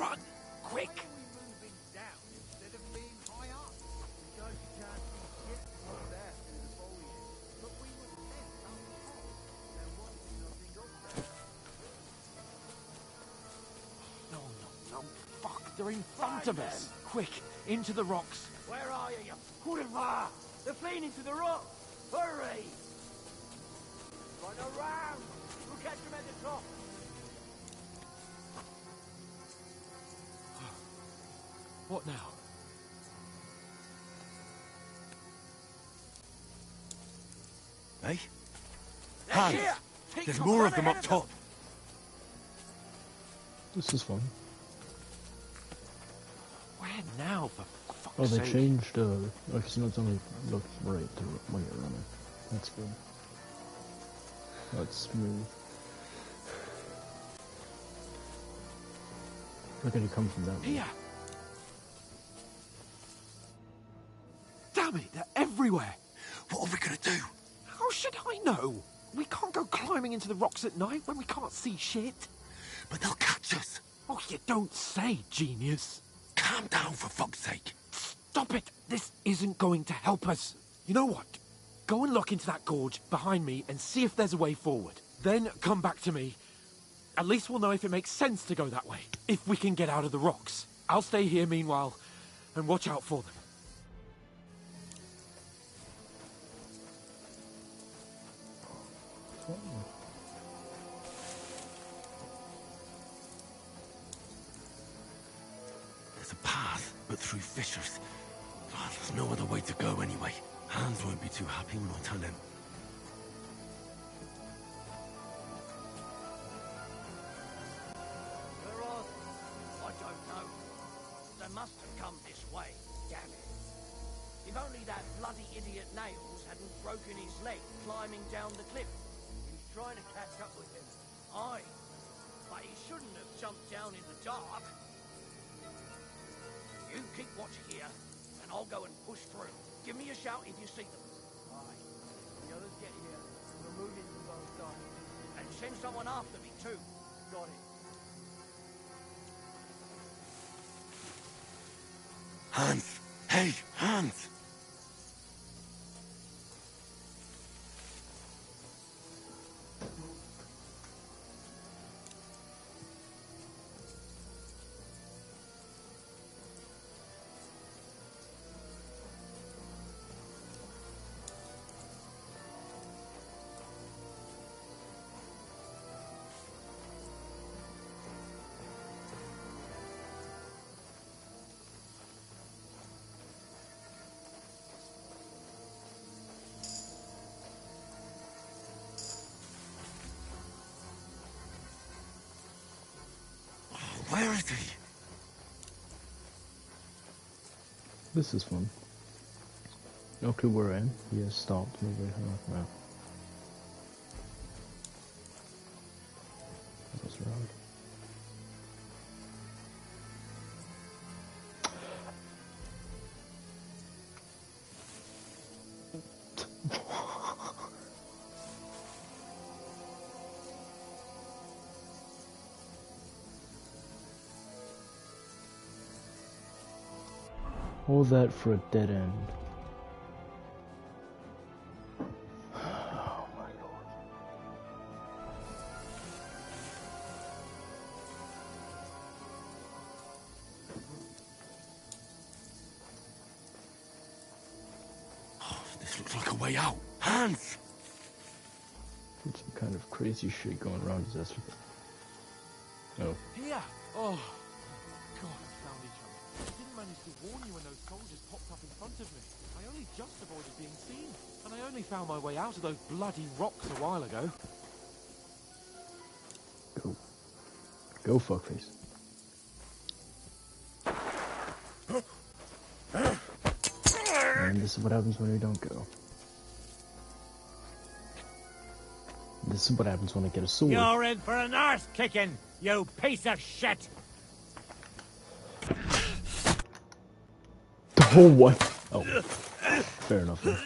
Run! Quick! Why are we moving down instead of being high up? Because you can't see shit from there through the foliage. But we were sent up top. There was nothing up there. No. Fuck, they're in front of us! Quick, into the rocks. Where are you, you boulevard? They're fleeing into the rock. Hurry! Run around! We'll catch them at the top. What now? Hey? They're Hans, here! Take there's them more on of them ahead up top. This is fun. Where now, for fuck's Oh, they sake? changed, like, it's not only look right to when you're running. That's good. That's smooth. Look at it come from that way. Here! Damn it, they're everywhere! What are we gonna do? How should I know? We can't go climbing into the rocks at night when we can't see shit. But they'll catch us. Oh, you don't say, genius. Calm down, for fuck's sake. Stop it! This isn't going to help us. You know what? Go and look into that gorge behind me and see if there's a way forward. Then come back to me. At least we'll know if it makes sense to go that way. If we can get out of the rocks. I'll stay here meanwhile and watch out for them. There's a path, but through fissures. Oh, there's no other way to go anyway. Hans won't be too happy when I tell him. Where are they? I don't know. They must have come this way. Damn it. If only that bloody idiot Nails hadn't broken his leg climbing down the cliff. He was trying to catch up with him. Aye. But he shouldn't have jumped down in the dark. You keep watch here, and I'll go and push through. Give me a shout if you see them. Aye. The others get here. We're moving from both sides. And send someone after me, too. Got it. Hans! Hey, Hans! Where is he? This is fun. No clue where I am. He has stopped moving. Wow. That was around. All that for a dead end. Oh my lord. Oh, this looks like a way out. Hans! Some kind of crazy shit going around his ass. Oh. Here! Oh, God, we found each other. I didn't manage to warn you when those soldiers popped up in front of me. I only just avoided being seen. And I only found my way out of those bloody rocks a while ago. Go. Go, fuckface. And this is what happens when we don't go. This is what happens when I get a sword. You're in for an arse kicking, you piece of shit! Oh, what? Oh. Fair enough, then.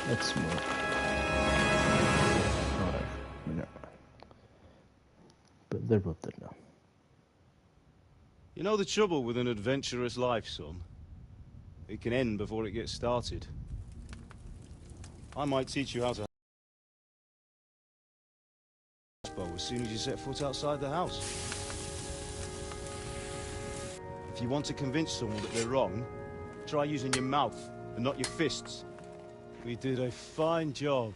That's smart. Alright, never mind. But they're both dead now. You know the trouble with an adventurous life, son? It can end before it gets started. I might teach you how to bow as soon as you set foot outside the house. If you want to convince someone that they're wrong, try using your mouth and not your fists. We did a fine job.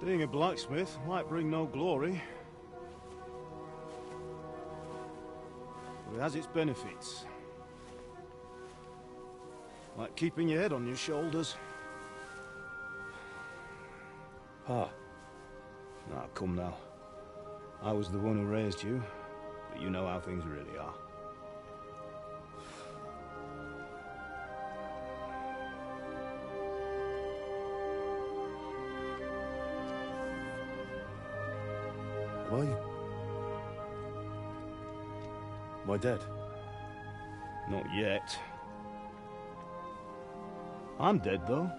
Being a blacksmith might bring no glory, but it has its benefits. Like keeping your head on your shoulders. Ah. Now, come now. I was the one who raised you, but you know how things really are. Were you? Am I dead? Not yet. I'm dead, though.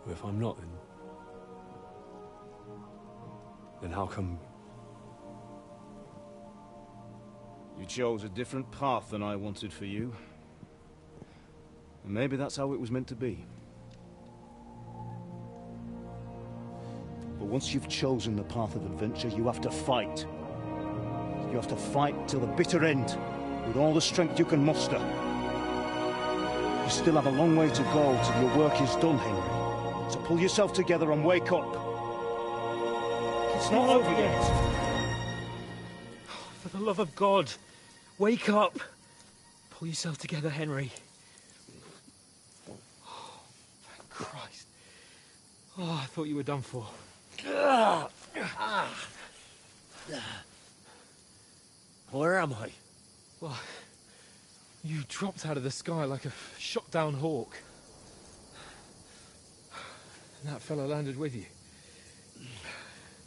Well, if I'm not, then how come... You chose a different path than I wanted for you. And maybe that's how it was meant to be. But once you've chosen the path of adventure, you have to fight. You have to fight till the bitter end, with all the strength you can muster. You still have a long way to go till your work is done, Henry. So pull yourself together and wake up. It's not over yet. For the love of God, wake up! Pull yourself together, Henry. Oh, thank Christ. Oh, I thought you were done for. Where am I? Well, you dropped out of the sky like a shot-down hawk. And that fellow landed with you.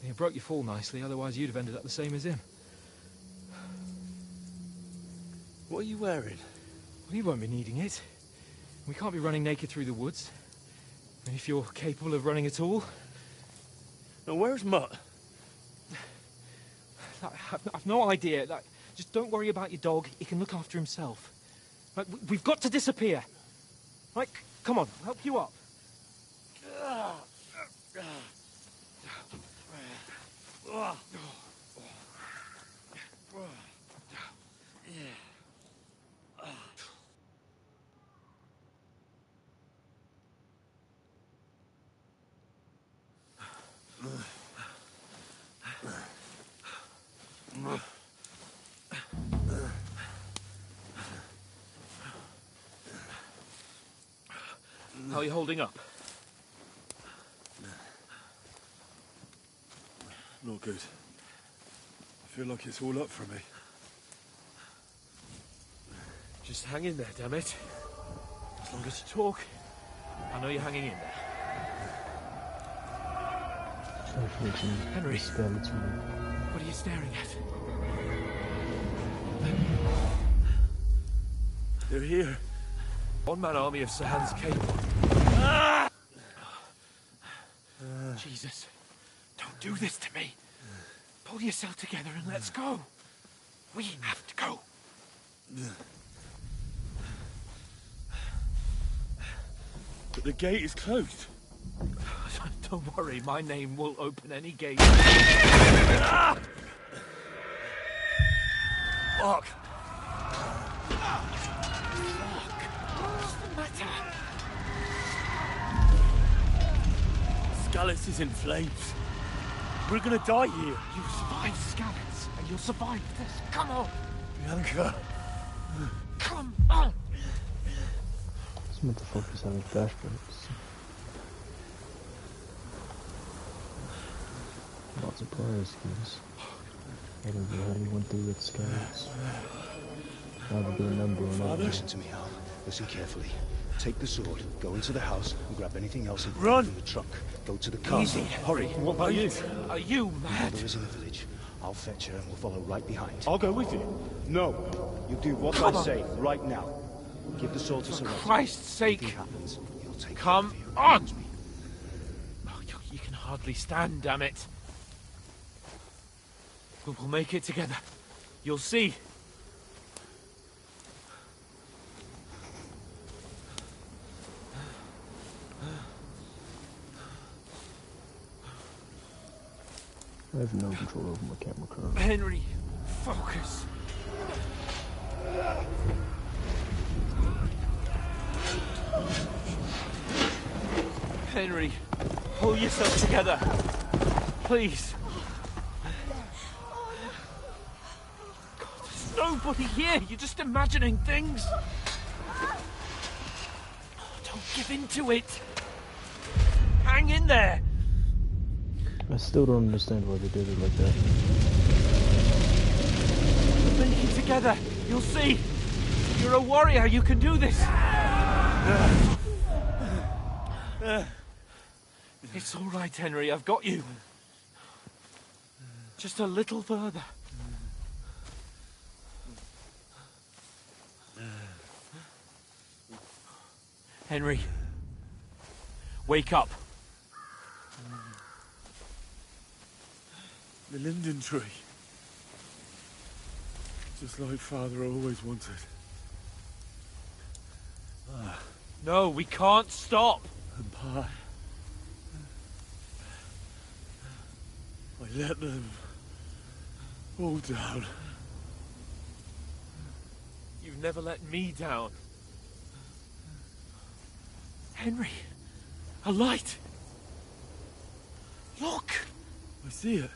You broke your fall nicely, otherwise you'd have ended up the same as him. What are you wearing? Well, you won't be needing it. We can't be running naked through the woods. If you're capable of running at all. Now, where's Mutt? I've no idea. Just don't worry about your dog. He can look after himself. We've got to disappear. Right, come on, I'll help you up. How are you holding up? Not good. I feel like it's all up for me. Just hang in there, damn it. As long as you talk, I know you're hanging in there. Henry, what are you staring at? They're here. One-man army of Sahan's cable. Jesus, don't do this to me. Pull yourself together and let's go. We have to go. But the gate is closed. Don't worry, my name will open any gate. Fuck! What's the matter? Skalitz is in flames. We're gonna die here. You survived Skalitz, and you'll survive this. Come on! Bianca! Come on! It's meant to focus on flashbacks. Not surprised, because I don't know how he went through with scouts. Now that they remember another. Listen to me, Al. Listen carefully. Take the sword, go into the house, and grab anything else in the truck. Go to the car. Easy. Hurry. What about you? Are you mad? Mother is in the village. I'll fetch her and we'll follow right behind. I'll go with you. No. You do what Come I on. say right now. Give the sword to For Sorrento. Christ's sake! Happens, you'll take Come on! Oh, you can hardly stand, damn it. We'll make it together. You'll see. I have no control over my camera currently. Henry, focus. Henry, pull yourself together. Please. God, there's nobody here. You're just imagining things. Don't give in to it. Hang in there. I still don't understand why they did it like that. We'll make it together. You'll see. You're a warrior. You can do this. It's all right, Henry. I've got you. Just a little further. Henry, wake up. The linden tree. Just like Father always wanted. No, we can't stop. And Pa... I let them all down. You've never let me down. Henry, a light. Look. I see it.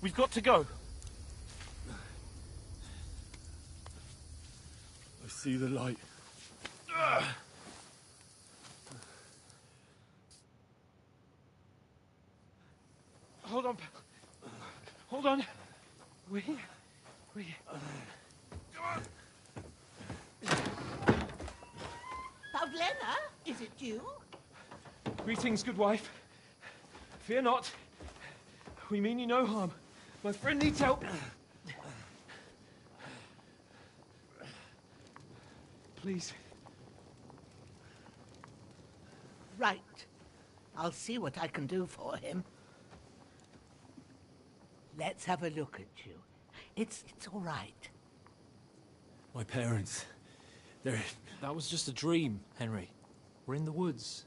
We've got to go. I see the light. Hold on. Hold on. We're here. We're here. Pavlena, is it you? Greetings, good wife. Fear not. We mean you no harm. My friend needs help. Please. Right. I'll see what I can do for him. Let's have a look at you. It's all right. My parents, they're... That was just a dream, Henry. We're in the woods.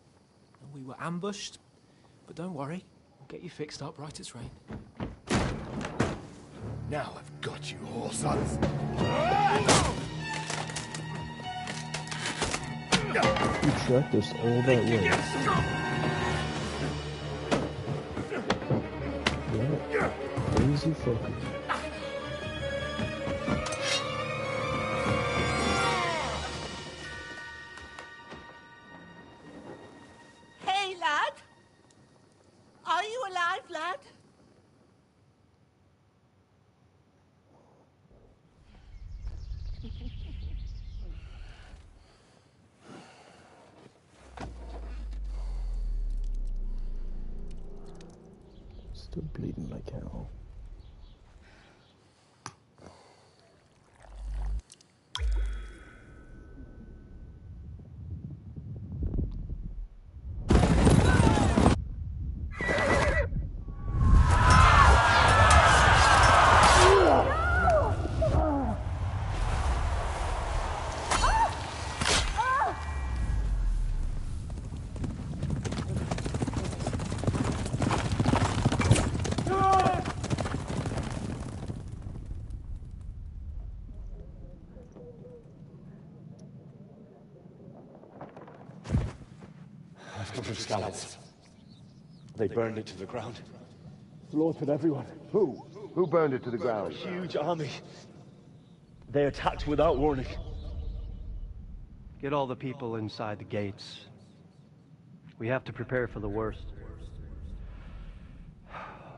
And we were ambushed. But don't worry, we'll get you fixed up right as rain. Now I've got you, whore sons. You tracked us all that way. Yeah, crazy fucker. Hey, lad! Are you alive, lad? Still bleeding like hell. I've come from Scallops. They burned it to the ground. Slaughtered everyone. Who? Who burned it to the ground? A huge army. They attacked without warning. Get all the people inside the gates. We have to prepare for the worst.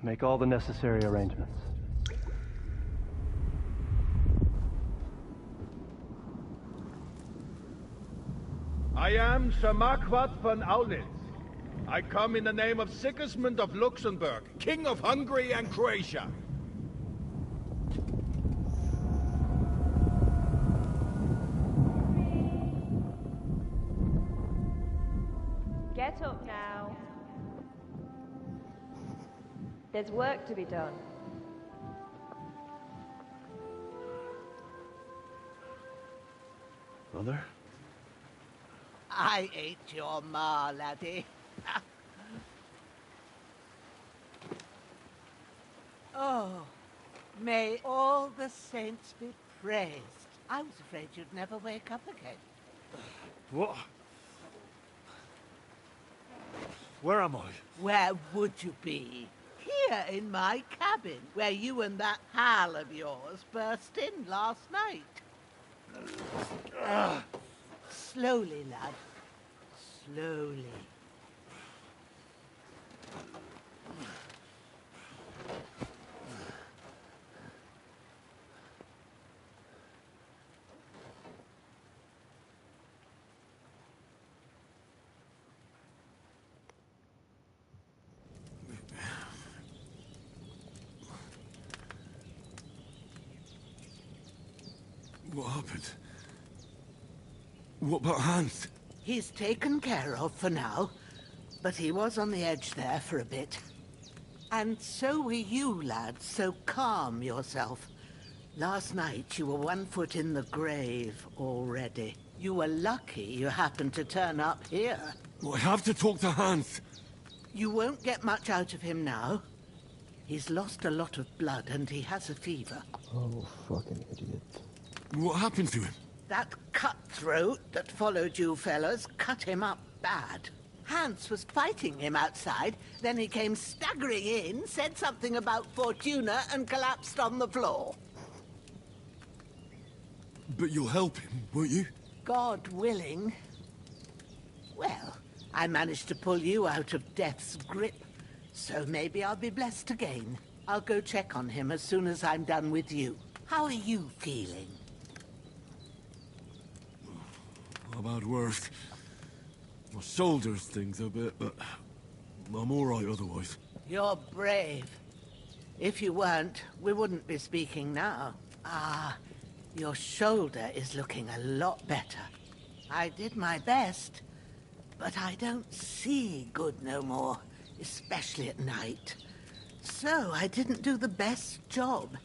Make all the necessary arrangements. I am Sir Marquardt von Aulitz. I come in the name of Sigismund of Luxembourg, King of Hungary and Croatia. Get up now. There's work to be done. Mother? I ain't your ma, laddie. Oh, may all the saints be praised. I was afraid you'd never wake up again. What? Where am I? Where would you be? Here in my cabin, where you and that pal of yours burst in last night. Slowly, lad. Slowly. What happened? What about Hans? He's taken care of for now, but he was on the edge there for a bit. And so were you, lad, so calm yourself. Last night you were 1 foot in the grave already. You were lucky you happened to turn up here. Well, I have to talk to Hans. You won't get much out of him now. He's lost a lot of blood and he has a fever. Oh, fucking idiot. What happened to him? That cutthroat that followed you fellas cut him up bad. Hans was fighting him outside, then he came staggering in, said something about Fortuna, and collapsed on the floor. But you'll help him, won't you? God willing. Well, I managed to pull you out of death's grip, so maybe I'll be blessed again. I'll go check on him as soon as I'm done with you. How are you feeling? I've had worse. My shoulders stings a bit, but I'm all right otherwise. You're brave. If you weren't, we wouldn't be speaking now. Ah, your shoulder is looking a lot better. I did my best, but I don't see good no more, especially at night. So I didn't do the best job.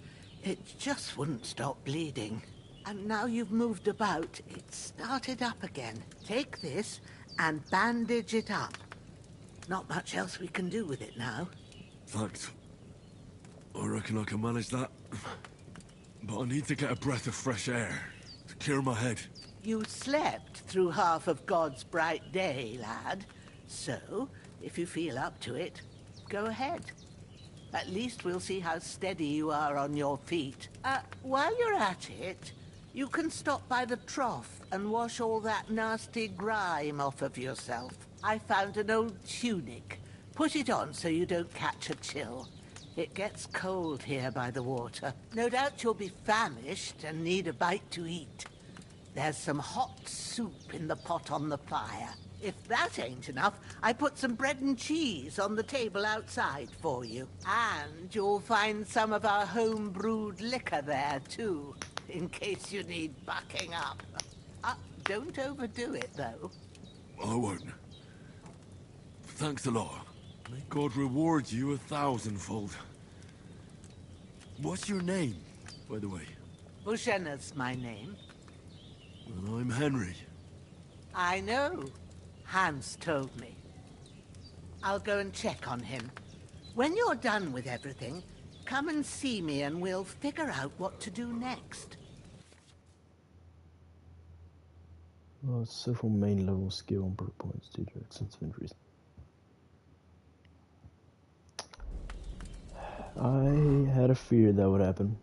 It just wouldn't stop bleeding. And now you've moved about, it started up again. Take this and bandage it up. Not much else we can do with it now. Thanks. I reckon I can manage that. But I need to get a breath of fresh air to clear my head. You slept through half of God's bright day, lad. So, if you feel up to it, go ahead. At least we'll see how steady you are on your feet. While you're at it, you can stop by the trough and wash all that nasty grime off of yourself. I found an old tunic. Put it on so you don't catch a chill. It gets cold here by the water. No doubt you'll be famished and need a bite to eat. There's some hot soup in the pot on the fire. If that ain't enough, I put some bread and cheese on the table outside for you. And you'll find some of our home-brewed liquor there, too, in case you need bucking up. Don't overdo it, though. I won't. Thanks a lot. May God reward you 1,000-fold. What's your name, by the way? Bushenna's my name. And I'm Henry. I know. Hans told me. I'll go and check on him. When you're done with everything, come and see me and we'll figure out what to do next. Well, several main level skill and perk points to direct sense of injuries. I had a fear that would happen.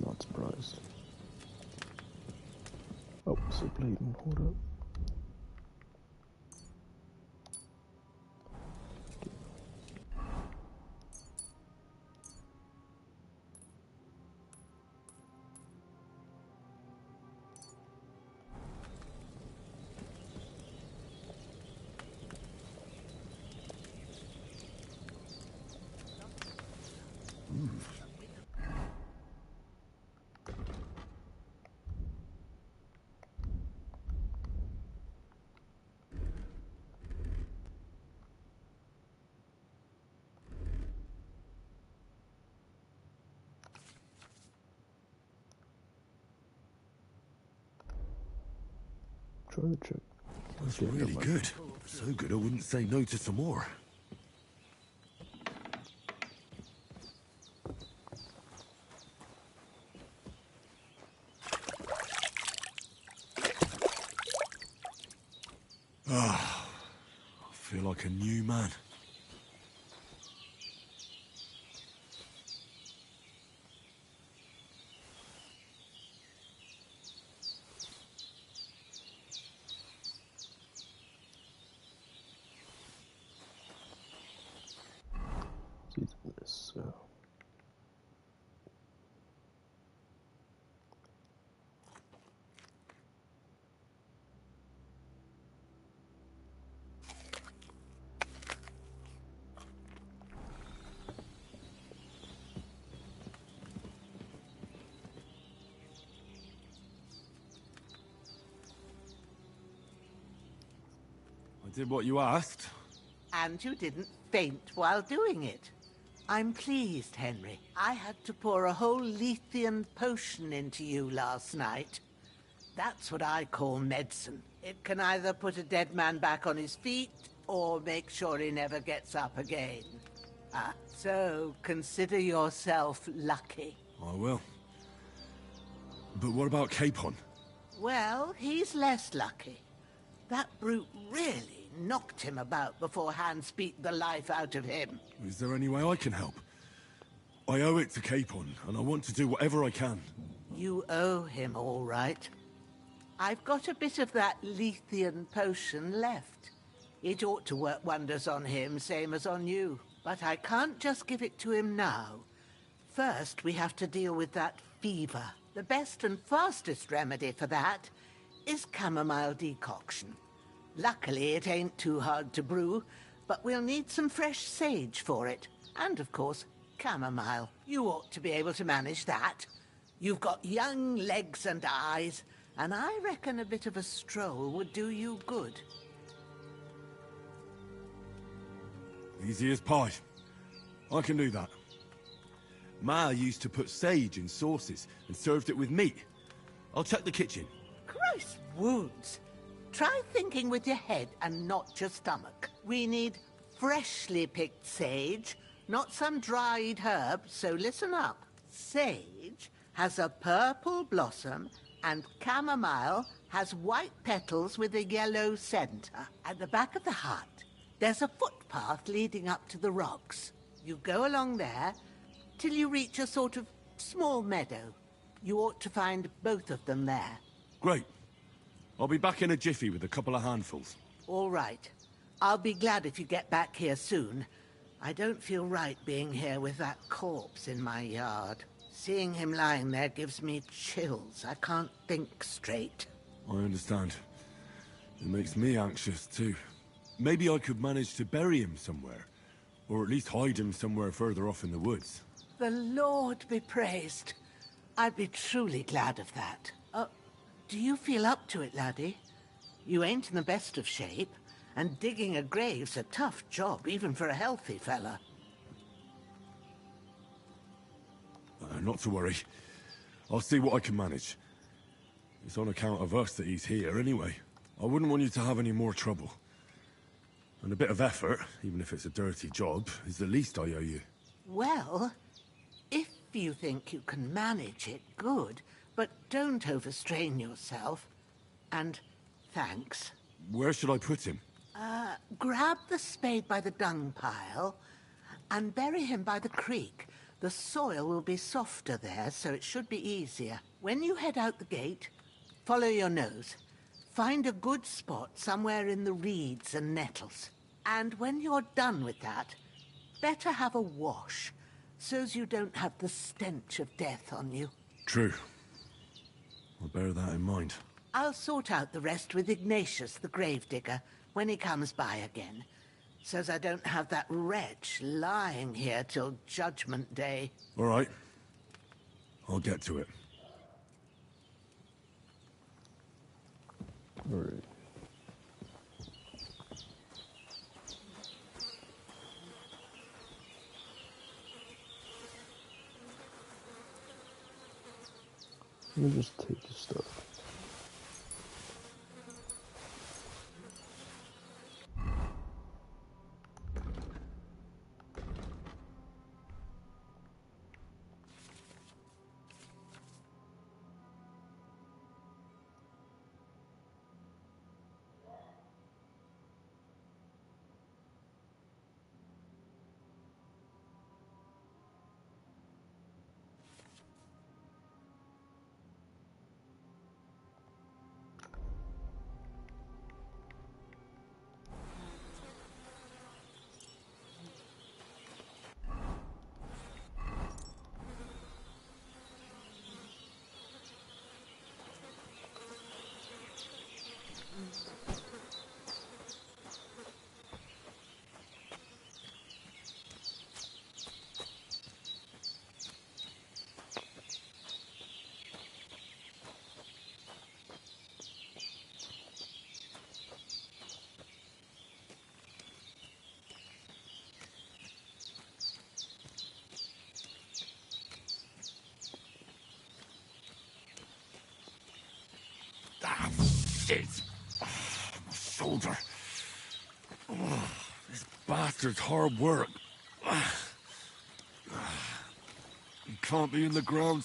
Not surprised. Oh, so blatant, hold up. Try the trick. That's really good. So good I wouldn't say no to some more. Ah, I feel like a new man. This, I did what you asked. And you didn't faint while doing it. I'm pleased, Henry. I had to pour a whole Lethean potion into you last night. That's what I call medicine. It can either put a dead man back on his feet, or make sure he never gets up again. So consider yourself lucky. I will. But what about Capon? Well, he's less lucky. That brute really knocked him about before Hans beat the life out of him. Is there any way I can help? I owe it to Capon, and I want to do whatever I can. You owe him, all right. I've got a bit of that Lethean potion left. It ought to work wonders on him, same as on you. But I can't just give it to him now. First, we have to deal with that fever. The best and fastest remedy for that is chamomile decoction. Luckily, it ain't too hard to brew, but we'll need some fresh sage for it. And, of course, chamomile. You ought to be able to manage that. You've got young legs and eyes, and I reckon a bit of a stroll would do you good. Easy as pie. I can do that. Ma used to put sage in sauces and served it with meat. I'll check the kitchen. Christ wounds! Try thinking with your head and not your stomach. We need freshly picked sage, not some dried herb, so listen up. Sage has a purple blossom, and chamomile has white petals with a yellow center. At the back of the hut, there's a footpath leading up to the rocks. You go along there till you reach a sort of small meadow. You ought to find both of them there. Great. I'll be back in a jiffy with a couple of handfuls. All right. I'll be glad if you get back here soon. I don't feel right being here with that corpse in my yard. Seeing him lying there gives me chills. I can't think straight. I understand. It makes me anxious too. Maybe I could manage to bury him somewhere. Or at least hide him somewhere further off in the woods. The Lord be praised. I'd be truly glad of that. Do you feel up to it, laddie? You ain't in the best of shape, and digging a grave's a tough job, even for a healthy fella. Not to worry. I'll see what I can manage. It's on account of us that he's here anyway. I wouldn't want you to have any more trouble. And a bit of effort, even if it's a dirty job, is the least I owe you. Well, if you think you can manage it, good. But don't overstrain yourself. And thanks. Where should I put him? Grab the spade by the dung pile and bury him by the creek. The soil will be softer there, so it should be easier. When you head out the gate, follow your nose. Find a good spot somewhere in the reeds and nettles. And when you're done with that, better have a wash, so's you don't have the stench of death on you. True. I'll bear that in mind. I'll sort out the rest with Ignatius, the gravedigger, when he comes by again, so's I don't have that wretch lying here till Judgment Day. All right. I'll get to it. All right. Let me just take the stuff. Shit! My shoulder. This bastard's hard work. He can't be in the ground.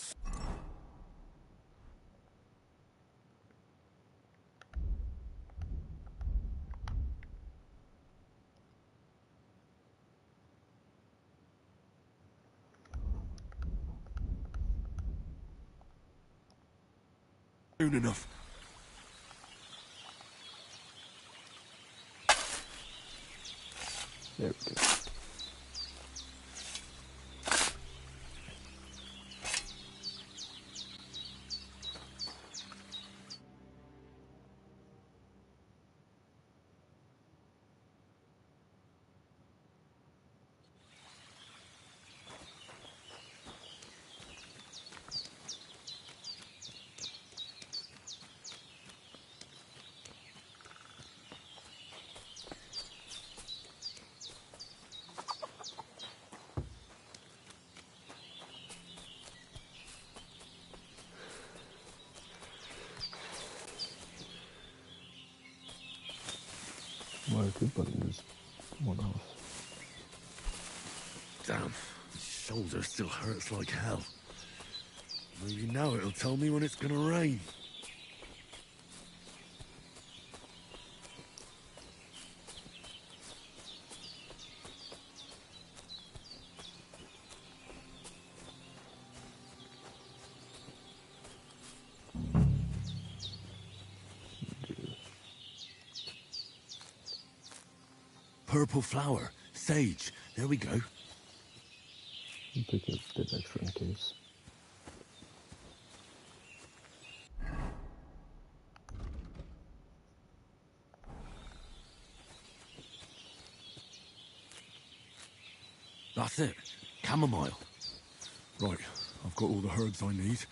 Soon enough. There we go. 2 buttons, 1 off. Damn, my shoulder still hurts like hell. Maybe now it'll tell me when it's gonna rain. Purple flower, sage. There we go. Pick up the extra in case. That's it. Chamomile. Right, I've got all the herbs I need.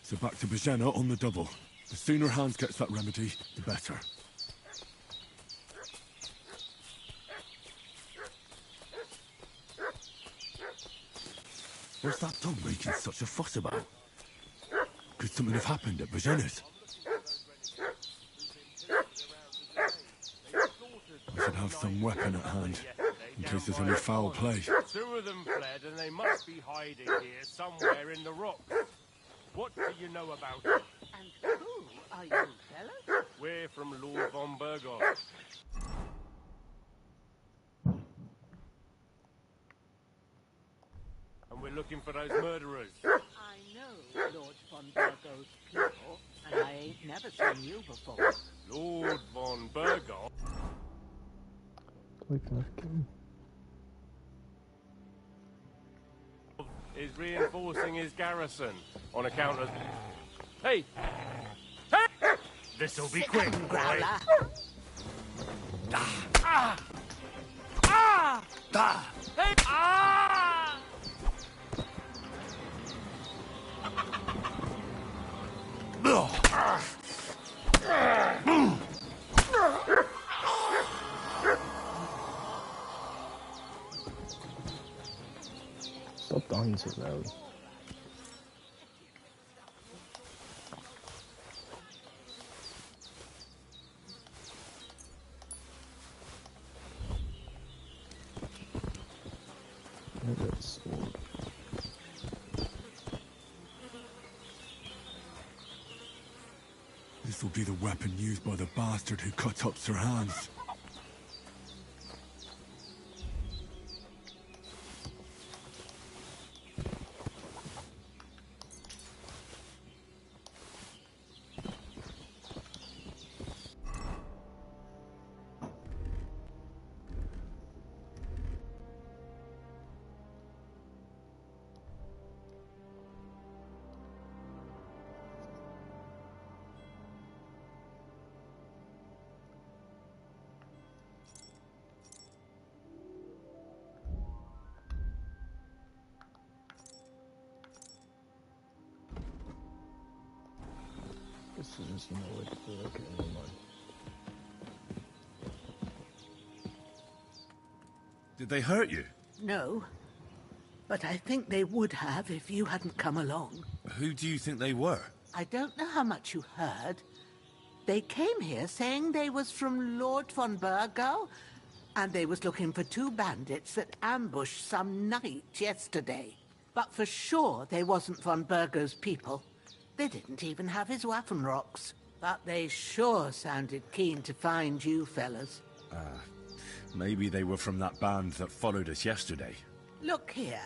So back to Bajena on the double. The sooner Hans gets that remedy, the better. What's that dog making such a fuss about? Could something have happened at Bajena's? I should have some weapon at hand, in case there's any foul play. 2 of them fled, and they must be hiding here somewhere in the rocks. What do you know about it? And who are you, fellas? We're from Lord von Burgos. And we're looking for those murderers. I know Lord von Burgos' people, and I ain't never seen you before. Lord von Burgos? Is reinforcing his garrison on account of... Hey! Hey! This'll be quick, boy. Ah! Ah! Ah! Hey! Ah! Stop dying so loud. That sword. This will be the weapon used by the bastard who cut up Sir Hans. This is just no way to do it. Okay, never mind. Did they hurt you? No, but I think they would have if you hadn't come along. Who do you think they were? I don't know how much you heard. They came here saying they was from Lord von Burgo, and they was looking for 2 bandits that ambushed some knight yesterday. But for sure they wasn't von Burgo's people. They didn't even have his Waffenrocks. But they sure sounded keen to find you fellas. Maybe they were from that band that followed us yesterday. Look here.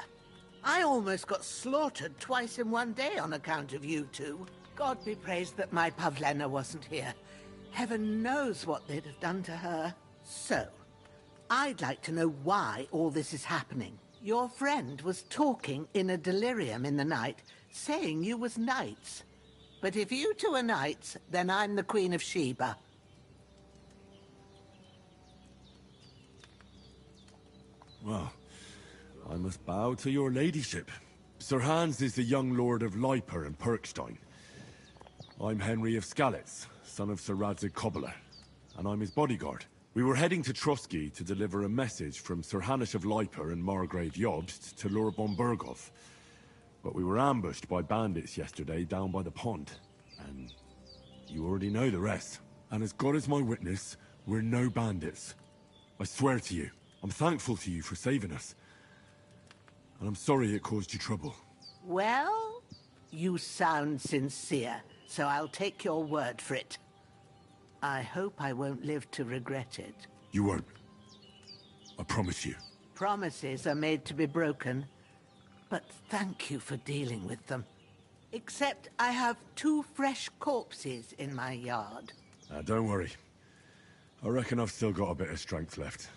I almost got slaughtered twice in one day on account of you 2. God be praised that my Pavlena wasn't here. Heaven knows what they'd have done to her. So, I'd like to know why all this is happening. Your friend was talking in a delirium in the night, saying you was knights. But if you 2 are knights, then I'm the Queen of Sheba. Well, I must bow to your ladyship. Sir Hans is the young lord of Leiper and Perkstein. I'm Henry of Skalitz, son of Sir Radzig Cobbler, and I'm his bodyguard. We were heading to Trusky to deliver a message from Sir Hanish of Leiper and Margrave Jobst to Lord von Burgov. But we were ambushed by bandits yesterday down by the pond. And you already know the rest. And as God is my witness, we're no bandits. I swear to you, I'm thankful to you for saving us. And I'm sorry it caused you trouble. Well, you sound sincere, so I'll take your word for it. I hope I won't live to regret it. You won't. I promise you. Promises are made to be broken, but thank you for dealing with them. Except I have 2 fresh corpses in my yard. Don't worry. I reckon I've still got a bit of strength left.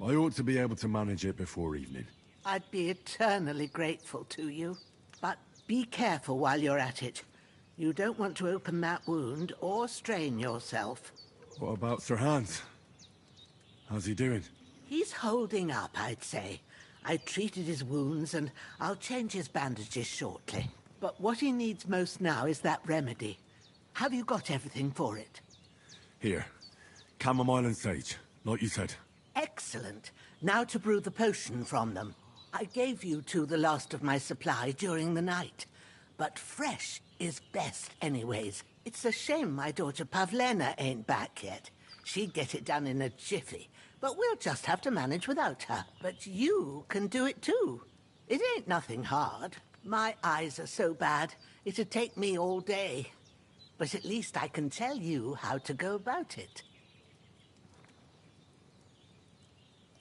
I ought to be able to manage it before evening. I'd be eternally grateful to you. But be careful while you're at it. You don't want to open that wound or strain yourself. What about Sir Hans? How's he doing? He's holding up, I'd say. I treated his wounds and I'll change his bandages shortly. But what he needs most now is that remedy. Have you got everything for it? Here. Chamomile and sage, like you said. Excellent. Now to brew the potion from them. I gave you 2 the last of my supply during the night. But fresh is best anyways. It's a shame my daughter Pavlena ain't back yet. She'd get it done in a jiffy. But we'll just have to manage without her. But you can do it too. It ain't nothing hard. My eyes are so bad, it'd take me all day. But at least I can tell you how to go about it.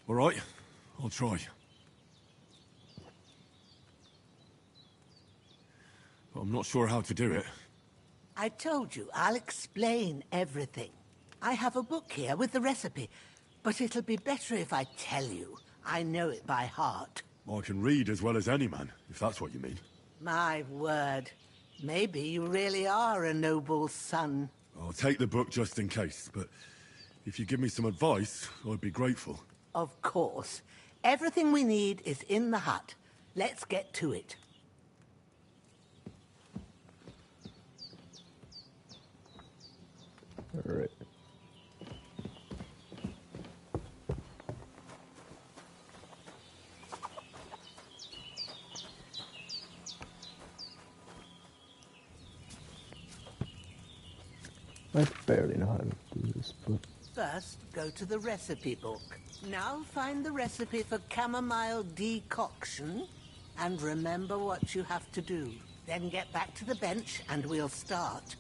All right, I'll try. But I'm not sure how to do it. I told you, I'll explain everything. I have a book here with the recipe, but it'll be better if I tell you. I know it by heart. I can read as well as any man, if that's what you mean. My word. Maybe you really are a noble son. I'll take the book just in case, but if you give me some advice, I'd be grateful. Of course. Everything we need is in the hut. Let's get to it. All right. I barely know how to do this, but... First, go to the recipe book. Now find the recipe for chamomile decoction, and remember what you have to do. Then get back to the bench, and we'll start.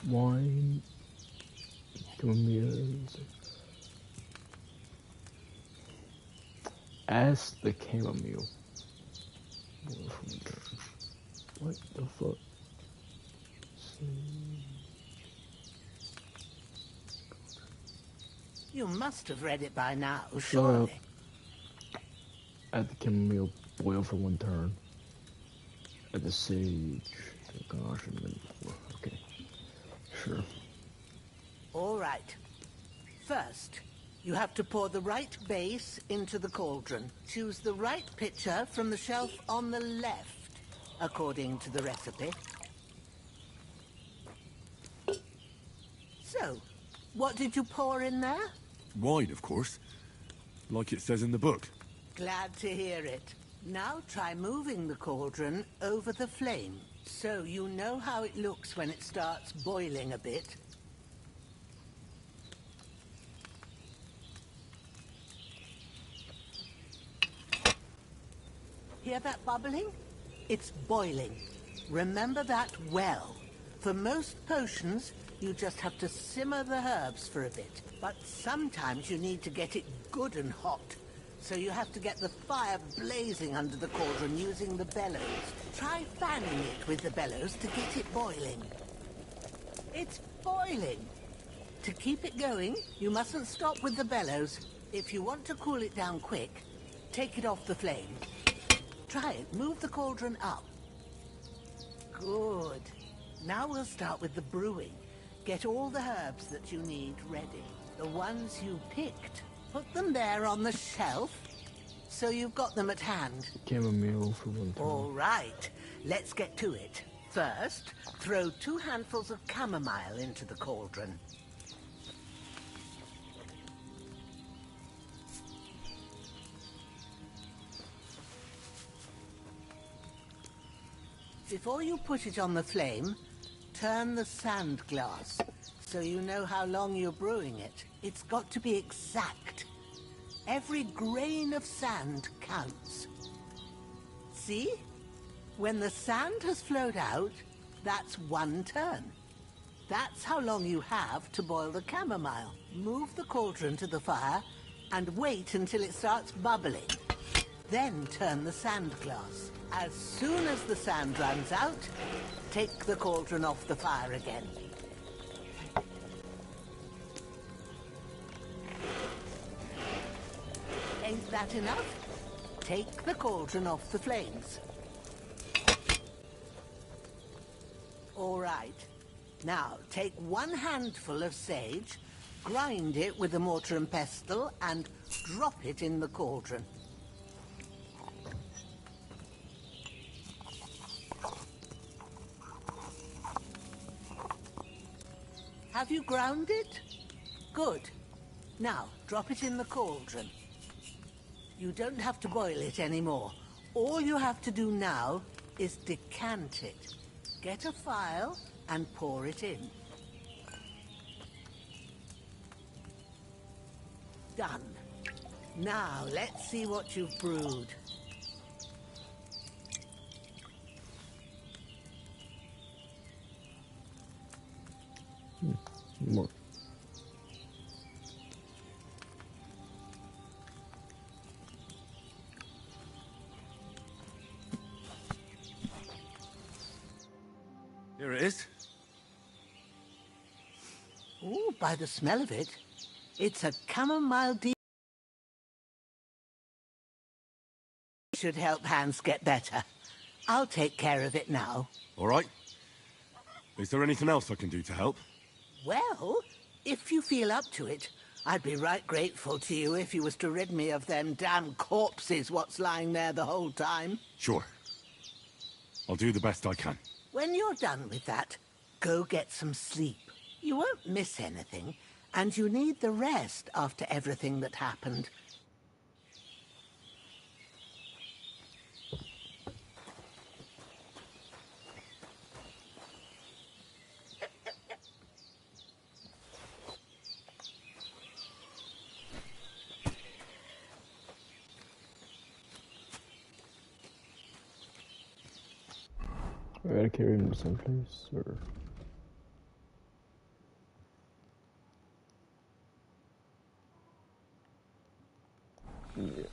Wine... chamomile... Ask the chamomile. What the fuck? You must have read it by now, Shut surely. up. Add the chamomile, boil for 1 turn. Add the sage, concoction, and okay. Sure. All right. First, you have to pour the right base into the cauldron. Choose the right pitcher from the shelf on the left, according to the recipe. So, what did you pour in there? Wine, of course. Like it says in the book. Glad to hear it. Now try moving the cauldron over the flame, so you know how it looks when it starts boiling a bit. Hear that bubbling? It's boiling. Remember that well. For most potions, you just have to simmer the herbs for a bit. But sometimes you need to get it good and hot. So you have to get the fire blazing under the cauldron using the bellows. Try fanning it with the bellows to get it boiling. It's boiling. To keep it going, you mustn't stop with the bellows. If you want to cool it down quick, take it off the flame. Try it. Move the cauldron up. Good. Now we'll start with the brewing. Get all the herbs that you need ready. The ones you picked. Put them there on the shelf, so you've got them at hand. Chamomile for 1 turn. All right. Let's get to it. First, throw 2 handfuls of chamomile into the cauldron. Before you put it on the flame, turn the sand glass so you know how long you're brewing it. It's got to be exact. Every grain of sand counts. See? When the sand has flowed out, that's 1 turn. That's how long you have to boil the chamomile. Move the cauldron to the fire and wait until it starts bubbling. Then turn the sand glass. As soon as the sand runs out, take the cauldron off the fire again. Ain't that enough? Take the cauldron off the flames. All right. Now, take 1 handful of sage, grind it with a mortar and pestle, and drop it in the cauldron. Have you ground it? Good. Now, drop it in the cauldron. You don't have to boil it anymore. All you have to do now is decant it. Get a phial and pour it in. Done. Now, let's see what you've brewed. More. Here it is. Ooh, by the smell of it, it's a chamomile deep. Should help Hans get better. I'll take care of it now. All right. Is there anything else I can do to help? Well, if you feel up to it, I'd be right grateful to you if you was to rid me of them damn corpses what's lying there the whole time. Sure. I'll do the best I can. When you're done with that, go get some sleep. You won't miss anything, and you need the rest after everything that happened. I gotta carry him to someplace, or... Yeah.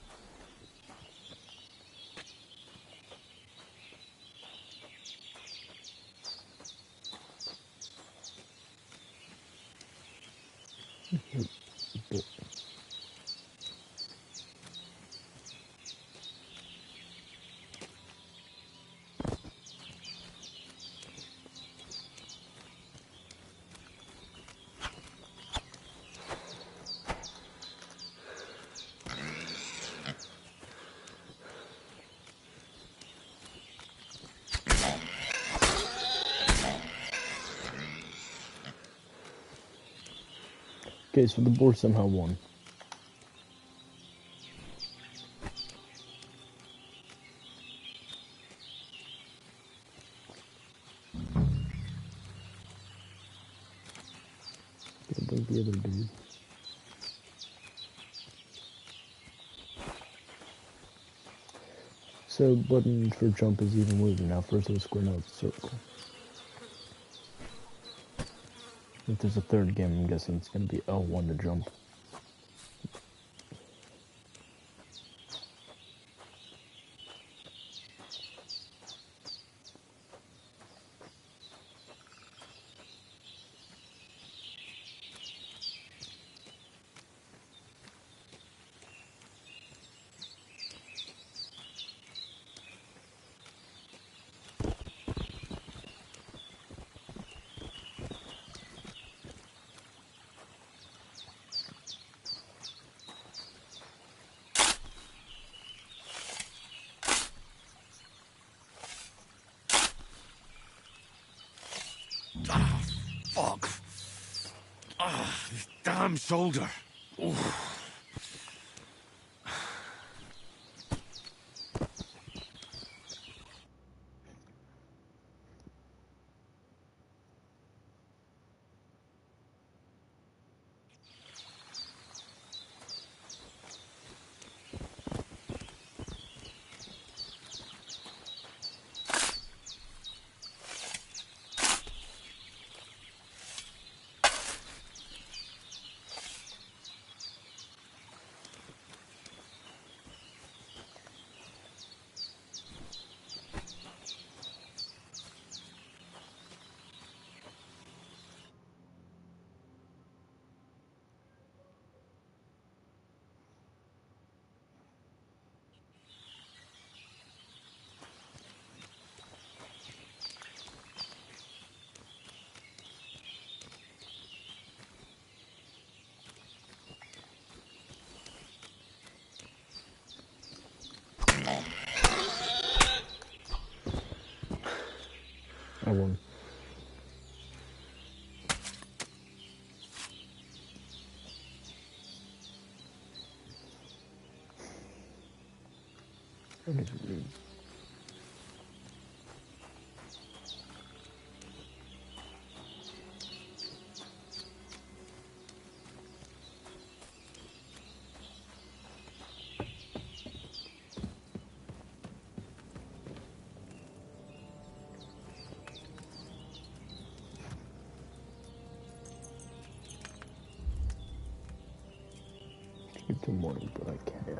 Okay, so the boar somehow won. Can't bring the other dude. So button for jump is even moving now. First it was square, now it's a circle. If there's a third game, I'm guessing it's gonna be L1 to jump. Ah, fuck. Ah, this damn shoulder. Oof. I won. Give to money, but I can't.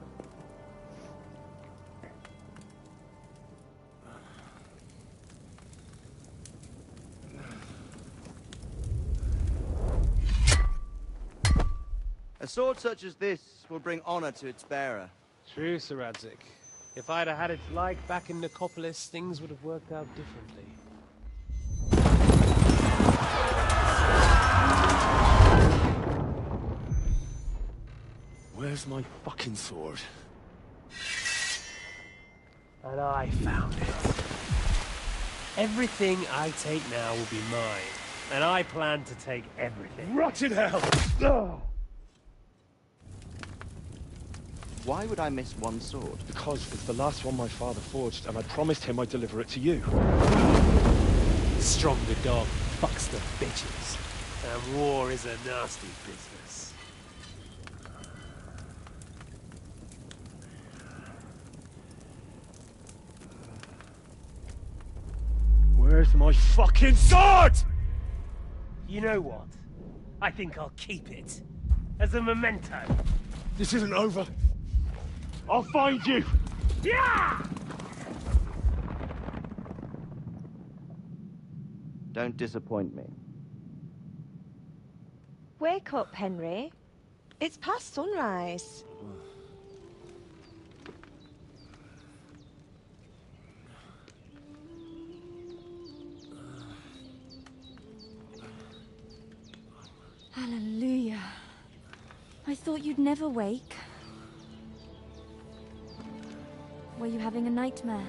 A sword such as this will bring honor to its bearer. True, Sir Radzik. If I'd have had its like back in Nicopolis, things would have worked out differently. Where's my fucking sword? And I found it. Everything I take now will be mine. And I plan to take everything. Rot in hell! Oh. Why would I miss one sword? Because it's the last one my father forged, and I promised him I'd deliver it to you. Stronger dog fucks the bitches. And war is a nasty business. Where's my fucking sword? You know what? I think I'll keep it. As a memento. This isn't over. I'll find you! Yeah! Don't disappoint me. Wake up, Henry. It's past sunrise. Hallelujah. I thought you'd never wake. Were you having a nightmare?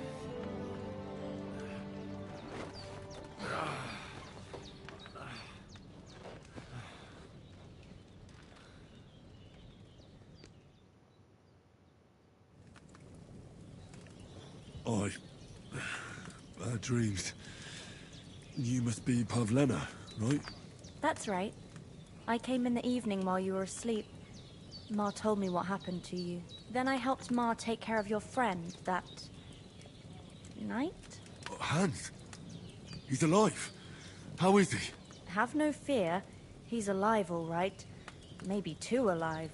Bad dreams. You must be Pavlena, right? That's right. I came in the evening while you were asleep. Ma told me what happened to you. Then I helped Ma take care of your friend that night? Hans? He's alive. How is he? Have no fear. He's alive, all right. Maybe too alive.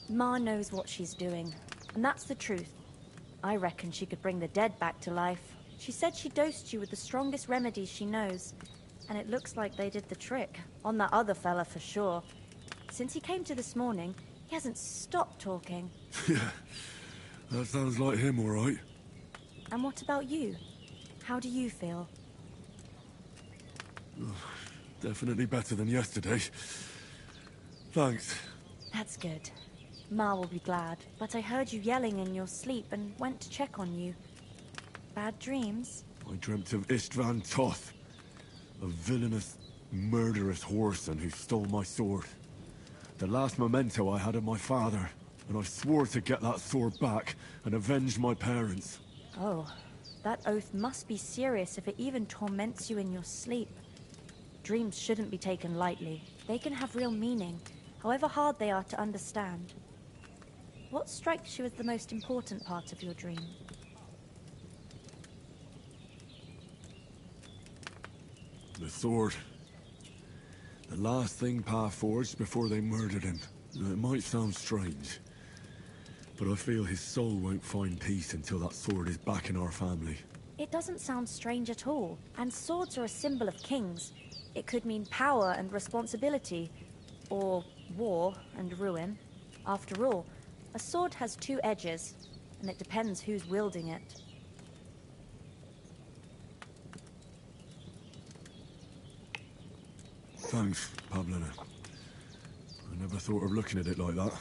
Ma knows what she's doing, and that's the truth. I reckon she could bring the dead back to life. She said she dosed you with the strongest remedies she knows, and it looks like they did the trick. On that other fella for sure. Since he came to this morning, he hasn't stopped talking. Yeah, that sounds like him, all right. And what about you? How do you feel? Definitely better than yesterday. Thanks. That's good. Ma will be glad, but I heard you yelling in your sleep and went to check on you. Bad dreams? I dreamt of Istvan Toth, a villainous, murderous whoreson who stole my sword. The last memento I had of my father, and I swore to get that sword back and avenge my parents. Oh, that oath must be serious if it even torments you in your sleep. Dreams shouldn't be taken lightly. They can have real meaning, however hard they are to understand. What strikes you as the most important part of your dream? The sword. The last thing Pa forged before they murdered him. It might sound strange, but I feel his soul won't find peace until that sword is back in our family. It doesn't sound strange at all, and swords are a symbol of kings. It could mean power and responsibility, or war and ruin. After all, a sword has two edges, and it depends who's wielding it. Thanks, Pavlena. I never thought of looking at it like that.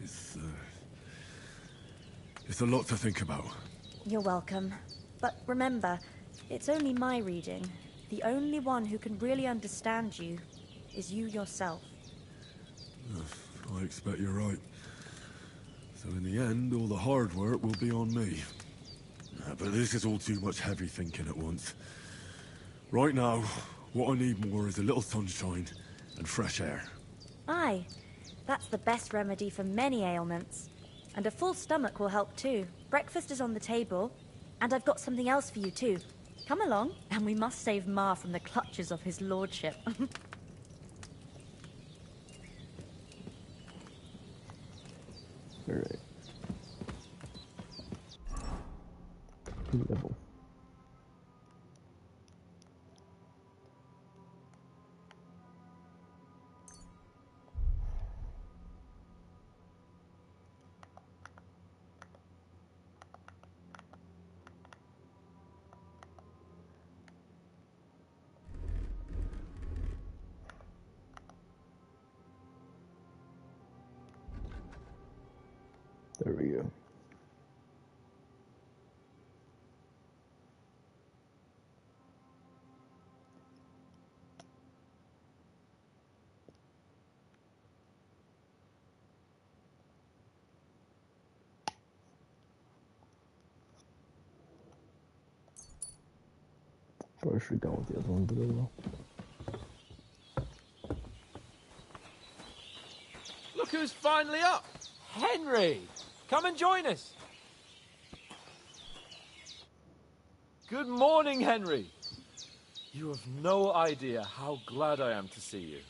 It's a lot to think about. You're welcome. But remember, It's only my reading. The only one who can really understand you is you yourself. I expect you're right. So in the end, all the hard work will be on me. But this is all too much heavy thinking at once. Right now, what I need more is a little sunshine and fresh air. Aye, that's the best remedy for many ailments. And a full stomach will help too. Breakfast is on the table, and I've got something else for you too. Come along, and we must save Ma from the clutches of his lordship. Alright. Level. There we go. Probably should have gone with the other one, but oh well. Look who's finally up! Henry! Come and join us! Good morning, Henry! You have no idea how glad I am to see you.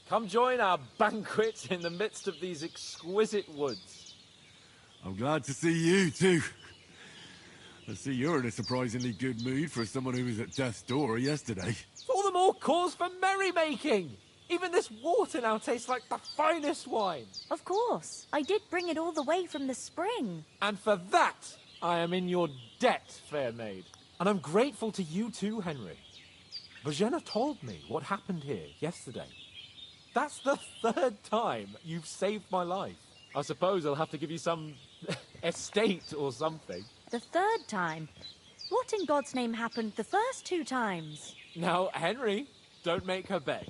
Come join our banquet in the midst of these exquisite woods. I'm glad to see you, too. I see you're in a surprisingly good mood for someone who was at death's door yesterday. All the more cause for merrymaking! Even this water now tastes like the finest wine. Of course. I did bring it all the way from the spring. And for that, I am in your debt, fair maid. And I'm grateful to you too, Henry. Virginia told me what happened here yesterday. That's the third time you've saved my life. I suppose I'll have to give you some estate or something. The third time? What in God's name happened the first 2 times? Now, Henry, don't make her beg.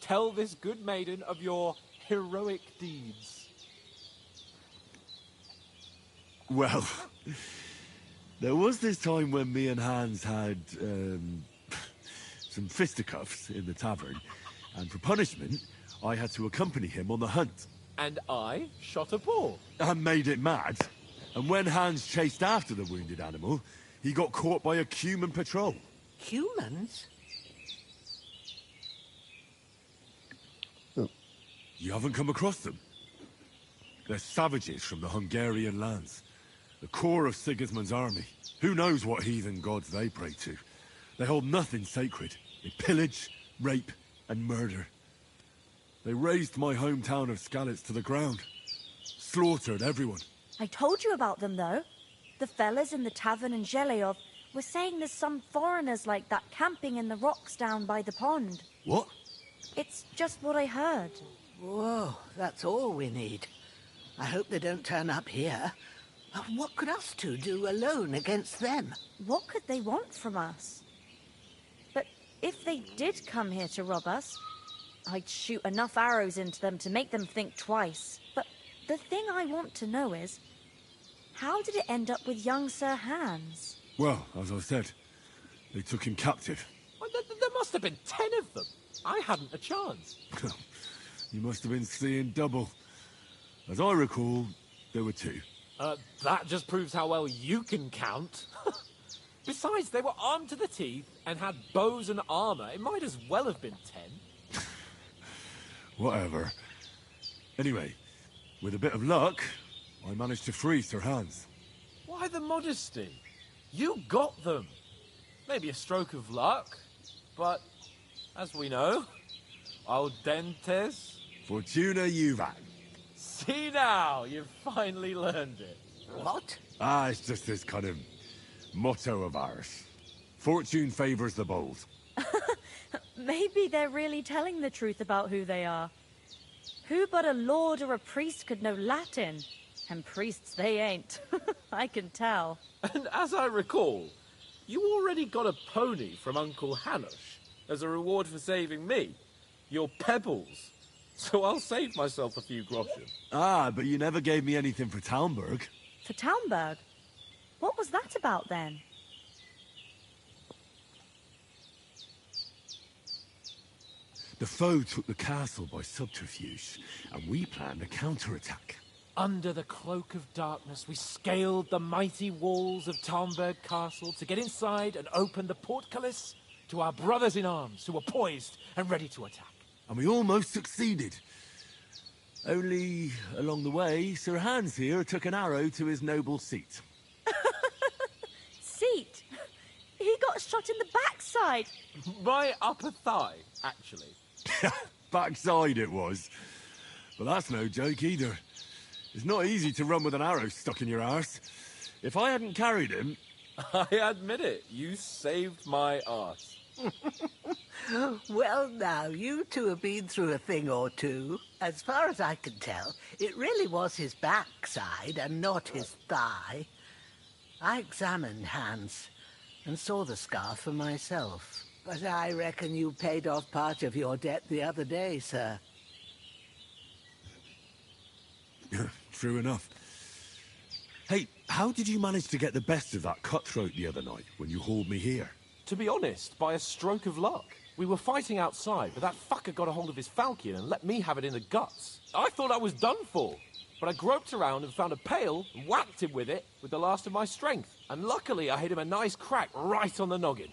Tell this good maiden of your heroic deeds. Well, there was this time when me and Hans had, some fisticuffs in the tavern, and for punishment, I had to accompany him on the hunt. And I shot a boar. And made it mad. And when Hans chased after the wounded animal, he got caught by a human patrol. Humans? You haven't come across them? They're savages from the Hungarian lands. The core of Sigismund's army. Who knows what heathen gods they pray to? They hold nothing sacred. They pillage, rape, and murder. They razed my hometown of Skalitz to the ground. Slaughtered everyone. I told you about them, though. The fellas in the tavern in Zheleov were saying there's some foreigners like that camping in the rocks down by the pond. What? It's just what I heard. Whoa, that's all we need. I hope they don't turn up here. What could us two do alone against them? What could they want from us? But if they did come here to rob us, I'd shoot enough arrows into them to make them think twice. But the thing I want to know is, how did it end up with young Sir Hans? Well, as I said, they took him captive. Well, there must have been 10 of them. I hadn't a chance. You must have been seeing double. As I recall, there were 2. That just proves how well you can count. Besides, they were armed to the teeth and had bows and armor. It might as well have been 10. Whatever. Anyway, with a bit of luck, I managed to free Sir Hans. Why the modesty? You got them. Maybe a stroke of luck, but as we know, al dentes... Fortuna juvat. See now, you've finally learned it. What? It's just this kind of motto of ours. Fortune favors the bold. Maybe they're really telling the truth about who they are. Who but a lord or a priest could know Latin? And priests they ain't. I can tell. And as I recall, You already got a pony from Uncle Hanush as a reward for saving me. Your pebbles. So I'll save myself a few groschen. Ah, but you never gave me anything for Talmberg. For Talmberg? What was that about then? The foe took the castle by subterfuge, and we planned a counterattack. Under the cloak of darkness, we scaled the mighty walls of Talmberg Castle to get inside and open the portcullis to our brothers in arms who were poised and ready to attack. And we almost succeeded. Only, along the way, Sir Hans here took an arrow to his noble seat. Seat? He got shot in the backside. My upper thigh, actually. Backside it was. But that's no joke either. It's not easy to run with an arrow stuck in your arse. If I hadn't carried him... I admit it, you saved my arse. Well, now, you two have been through a thing or two. As far as I can tell, it really was his backside and not his thigh. I examined Hans and saw the scar for myself. But I reckon you paid off part of your debt the other day, sir. True enough. Hey, how did you manage to get the best of that cutthroat the other night when you hauled me here? To be honest, by a stroke of luck. We were fighting outside, but that fucker got a hold of his falchion and let me have it in the guts. I thought I was done for, but I groped around and found a pail and whacked him with it with the last of my strength. And luckily, I hit him a nice crack right on the noggin.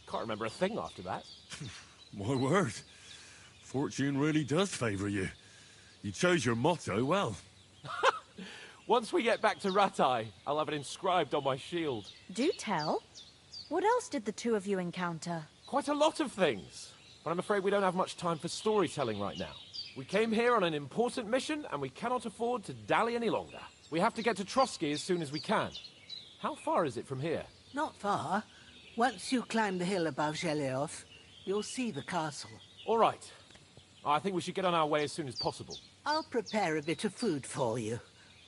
Can't remember a thing after that. My word. Fortune really does favour you. You chose your motto well. Once we get back to Ratai, I'll have it inscribed on my shield. Do tell. What else did the two of you encounter? Quite a lot of things, but I'm afraid we don't have much time for storytelling right now. We came here on an important mission, and we cannot afford to dally any longer. We have to get to Trotsky as soon as we can. How far is it from here? Not far. Once you climb the hill above Zheleov, you'll see the castle. All right. I think we should get on our way as soon as possible. I'll prepare a bit of food for you,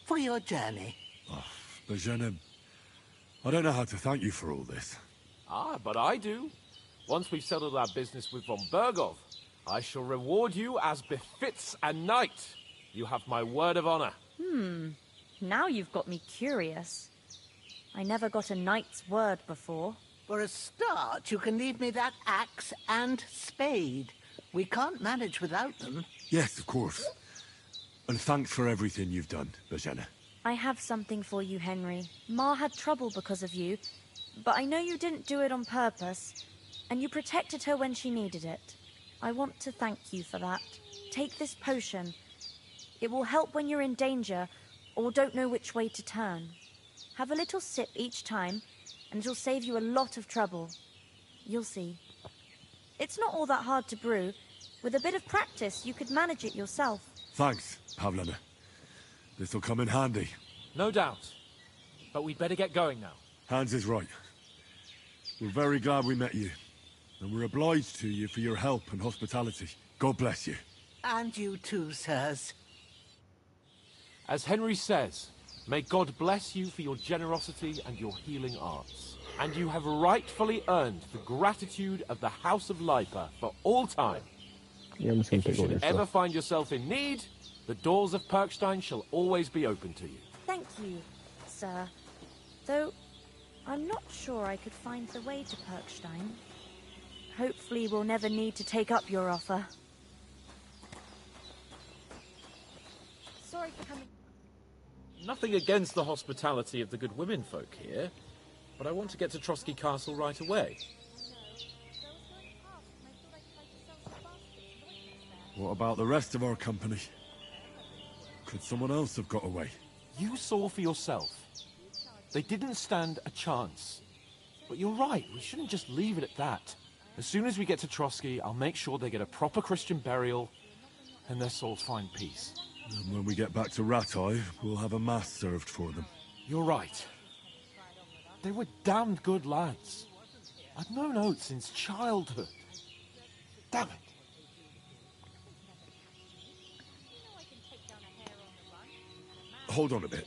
for your journey. Oh, Bozhena, I don't know how to thank you for all this. Ah, but I do. Once we've settled our business with von Bergov, I shall reward you as befits a knight. You have my word of honor. Now you've got me curious. I never got a knight's word before. For a start, you can leave me that axe and spade. We can't manage without them. Yes, of course. And thanks for everything you've done, Bozhena. I have something for you, Henry. Ma had trouble because of you, but I know you didn't do it on purpose, and you protected her when she needed it. I want to thank you for that. Take this potion. It will help when you're in danger or don't know which way to turn. Have a little sip each time, and it'll save you a lot of trouble. You'll see. It's not all that hard to brew. With a bit of practice, you could manage it yourself. Thanks, Pavlena. This'll come in handy. No doubt. But we'd better get going now. Hans is right. We're very glad we met you. And we're obliged to you for your help and hospitality. God bless you. And you too, sirs. As Henry says, may God bless you for your generosity and your healing arts. And you have rightfully earned the gratitude of the House of Lipa for all time. Yeah, I'm just gonna If you take all your should ever stuff. find yourself in need, the doors of Perkstein shall always be open to you. Thank you, sir. Though, I'm not sure I could find the way to Perkstein. Hopefully we'll never need to take up your offer. Sorry for coming. Nothing against the hospitality of the good women folk here, but I want to get to Trotsky Castle right away. What about the rest of our company? Could someone else have got away? You saw for yourself. They didn't stand a chance. But you're right, we shouldn't just leave it at that. As soon as we get to Trotsky, I'll make sure they get a proper Christian burial and their souls find peace. And when we get back to Ratai, we'll have a mass served for them. You're right. They were damned good lads. I've known Oates since childhood. Damn it. Hold on a bit.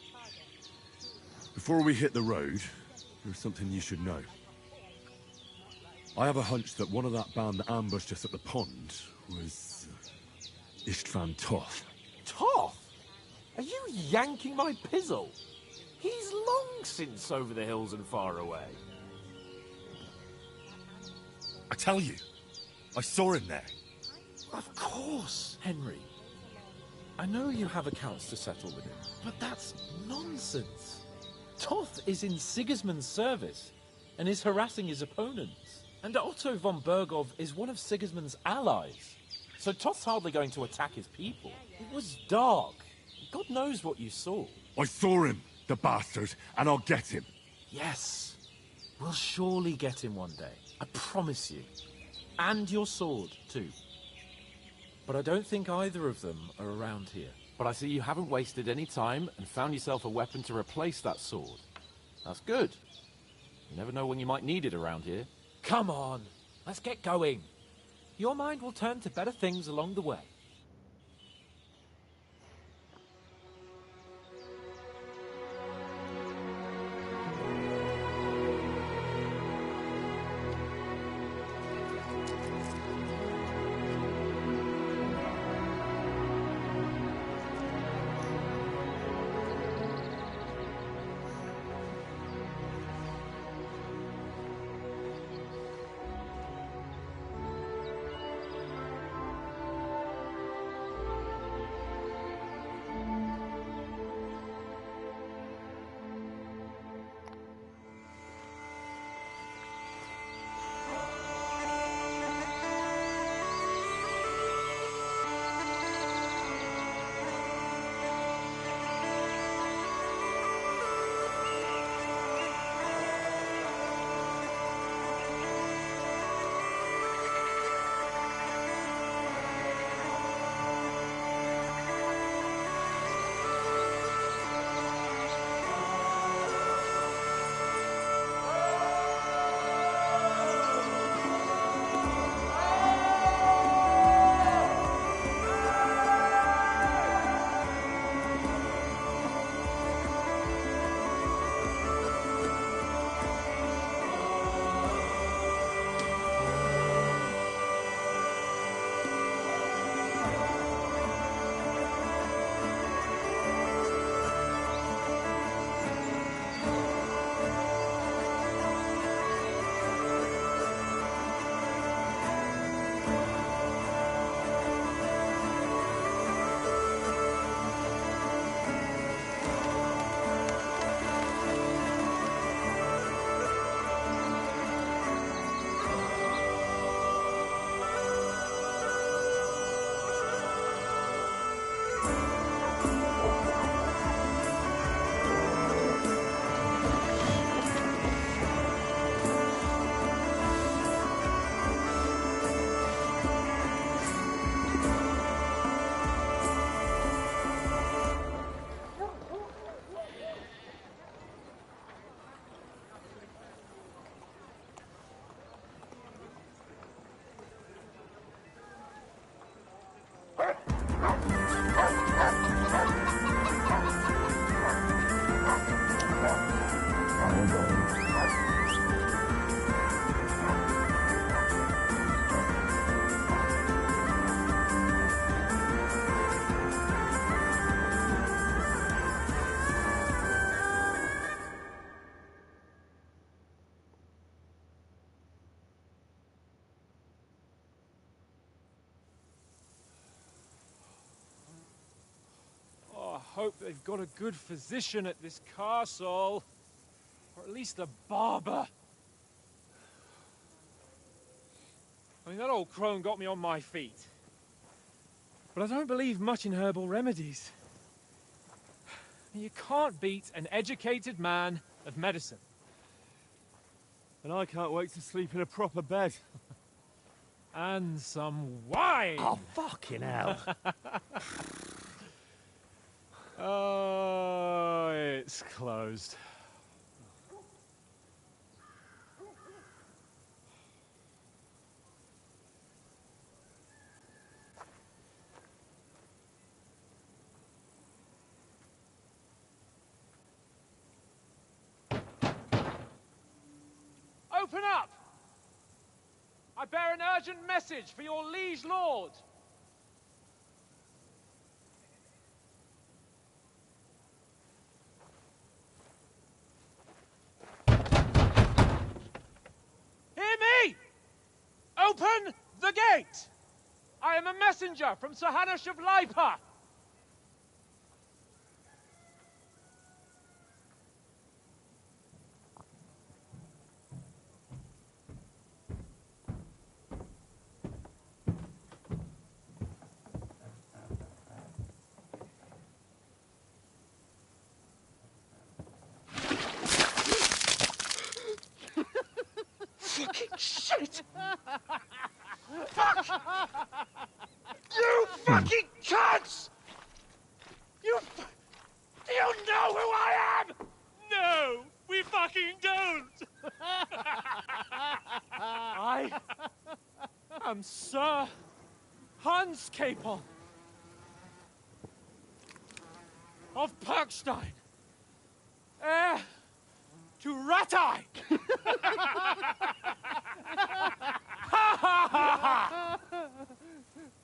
Before we hit the road, there's something you should know. I have a hunch that one of that band that ambushed us at the pond was Istvan Toth. Toth? Are you yanking my pizzle? He's long since over the hills and far away. I tell you, I saw him there. Of course, Henry. I know you have accounts to settle with him, but that's nonsense. Toth is in Sigismund's service and is harassing his opponents. And Otto von Bergov is one of Sigismund's allies. So Toth's hardly going to attack his people. It was dark. God knows what you saw. I saw him, the bastard, and I'll get him. Yes. We'll surely get him one day. I promise you. And your sword, too. But I don't think either of them are around here. But I see you haven't wasted any time and found yourself a weapon to replace that sword. That's good. You never know when you might need it around here. Come on, let's get going. Your mind will turn to better things along the way. Hope they've got a good physician at this castle. Or at least a barber. I mean, that old crone got me on my feet. But I don't believe much in herbal remedies. You can't beat an educated man of medicine. And I can't wait to sleep in a proper bed. And some wine! Oh, fucking hell. Oh, it's closed. Open up! I bear an urgent message for your liege lord. Hear me! Open the gate! I am a messenger from Sir Hanush of Lipa. Fucking shit! Fuck! You fucking cunts! Do you know who I am? No, we fucking don't! I am Sir Hans Capon of Perkstein, heir to Ratai!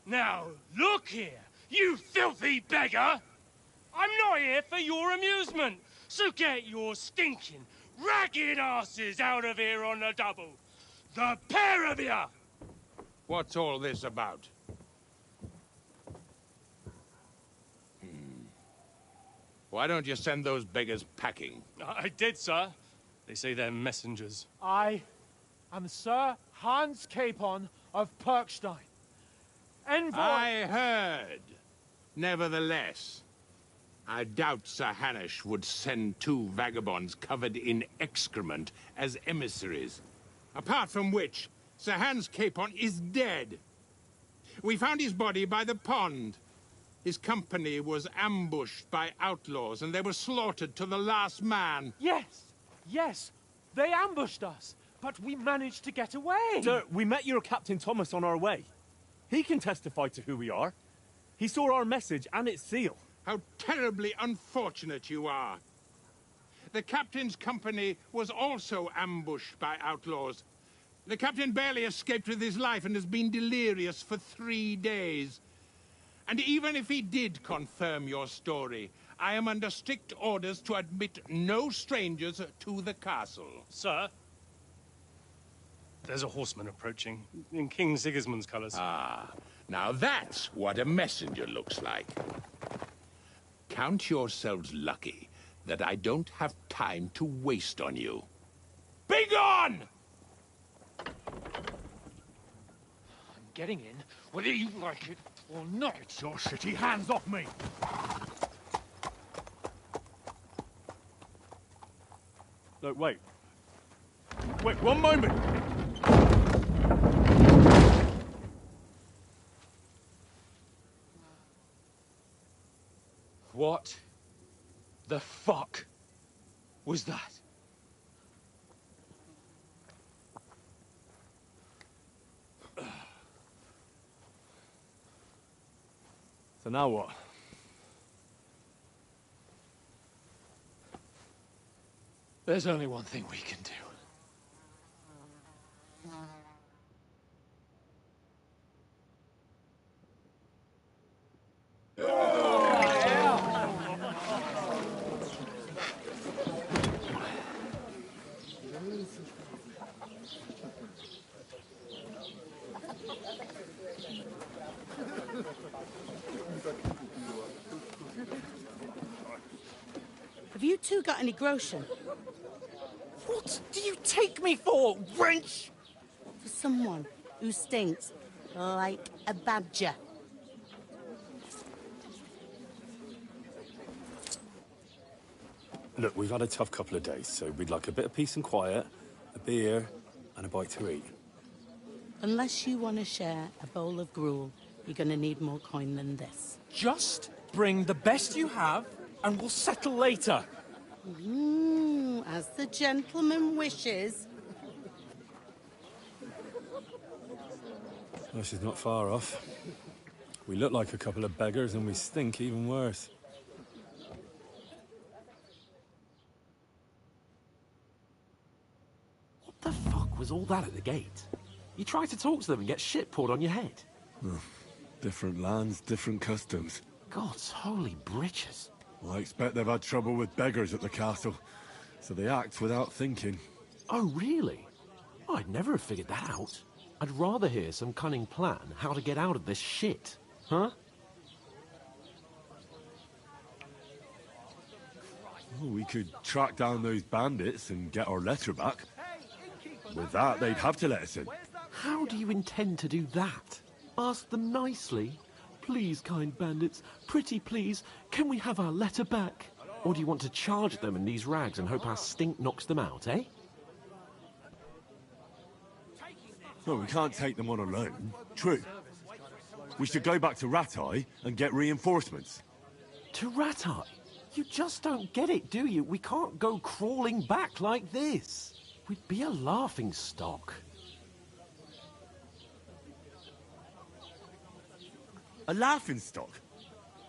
Now, look here, you filthy beggar! I'm not here for your amusement, so get your stinking, ragged asses out of here on the double. The pair of you! What's all this about? Why don't you send those beggars packing? I did, sir. They say they're messengers. I am Sir Hans Capon of Perkstein. Envoy... I heard. Nevertheless, I doubt Sir Hanush would send two vagabonds covered in excrement as emissaries. Apart from which, Sir Hans Capon is dead. We found his body by the pond. His company was ambushed by outlaws, and they were slaughtered to the last man. Yes, they ambushed us, but we managed to get away. Sir, we met your Captain Thomas on our way. He can testify to who we are. He saw our message and its seal. How terribly unfortunate you are. The captain's company was also ambushed by outlaws. The captain barely escaped with his life and has been delirious for 3 days. And even if he did confirm your story, I am under strict orders to admit no strangers to the castle. Sir, there's a horseman approaching, in King Sigismund's colours. Ah, now that's what a messenger looks like. Count yourselves lucky that I don't have time to waste on you. Be gone! I'm getting in, whether you like it or not. Get your shitty hands off me! Look, wait. Wait, one moment! What the fuck was that? So now what? There's only one thing we can do. Have you two got any groschen? What do you take me for, wench? For someone who stinks like a badger. Look, we've had a tough couple of days, so we'd like a bit of peace and quiet, a beer, and a bite to eat. Unless you want to share a bowl of gruel, you're going to need more coin than this. Just bring the best you have, and we'll settle later. As the gentleman wishes. Well, she's not far off. We look like a couple of beggars, and we stink even worse. What the fuck was all that at the gate? You try to talk to them and get shit poured on your head. Different lands, different customs. God's holy britches. Well, I expect they've had trouble with beggars at the castle, so they act without thinking. Oh, really? I'd never have figured that out. I'd rather hear some cunning plan how to get out of this shit. Huh? Well, we could track down those bandits and get our letter back. With that, they'd have to let us in. How do you intend to do that? Ask them nicely. Please, kind bandits, pretty please, can we have our letter back? Or do you want to charge them in these rags and hope our stink knocks them out, eh? No, we can't take them on alone. True. We should go back to Ratai and get reinforcements. To Ratai? You just don't get it, do you? We can't go crawling back like this. We'd be a laughing stock. A laughing stock?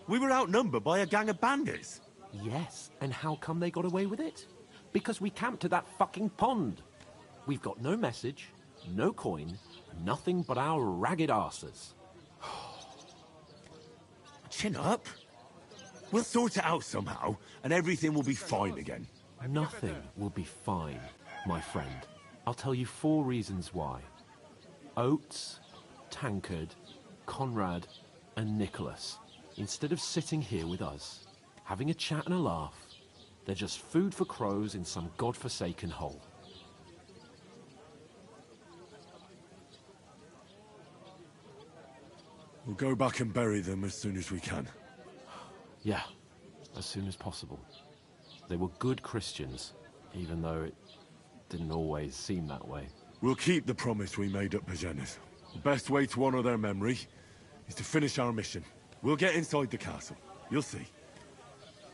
We were outnumbered by a gang of bandits. Yes, and how come they got away with it? Because we camped at that fucking pond. We've got no message, no coin, nothing but our ragged arses. Chin up. We'll sort it out somehow, and everything will be fine again. Nothing will be fine, my friend. I'll tell you 4 reasons why. Oates, Tankard, Conrad, and Nicholas, instead of sitting here with us, having a chat and a laugh, they're just food for crows in some godforsaken hole. We'll go back and bury them as soon as we can. Yeah, as soon as possible. They were good Christians, even though it didn't always seem that way. We'll keep the promise we made at Bajenas. The best way to honor their memory is to finish our mission. We'll get inside the castle. You'll see.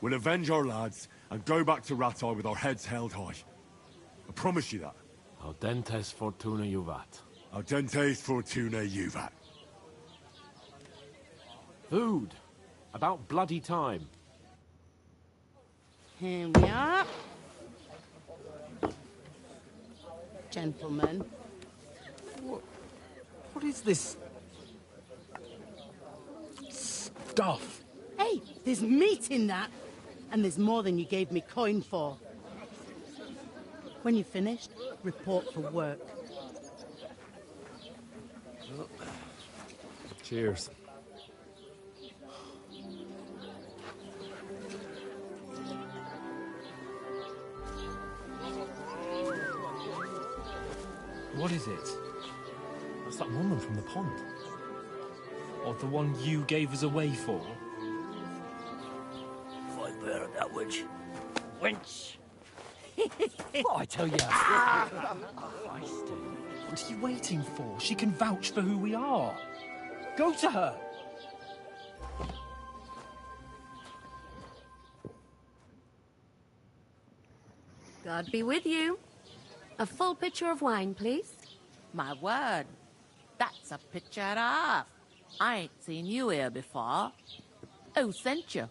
We'll avenge our lads and go back to Ratai with our heads held high. I promise you that. Audentes fortuna juvat. Audentes fortuna juvat. Food. About bloody time. Here we are. Gentlemen. What is this stuff? Hey, there's meat in that. And there's more than you gave me coin for. When you're finished, report for work. Cheers. What is it? That's that woman from the pond. Or the one you gave us away for? Fight better that witch. Wench! What I tell you? What are you waiting for? She can vouch for who we are. Go to her. God be with you. A full pitcher of wine, please. My word. That's a picture and a half. I ain't seen you here before. Who sent you?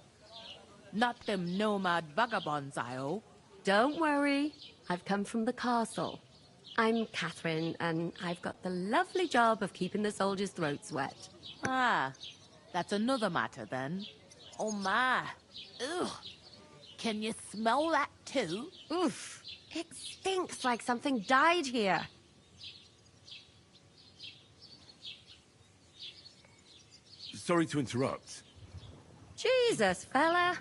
Not them nomad vagabonds, I hope. Don't worry. I've come from the castle. I'm Catherine, and I've got the lovely job of keeping the soldiers' throats wet. Ah, that's another matter then. Oh my. Ugh. Can you smell that too? Oof. It stinks like something died here. Sorry to interrupt. Jesus, fella.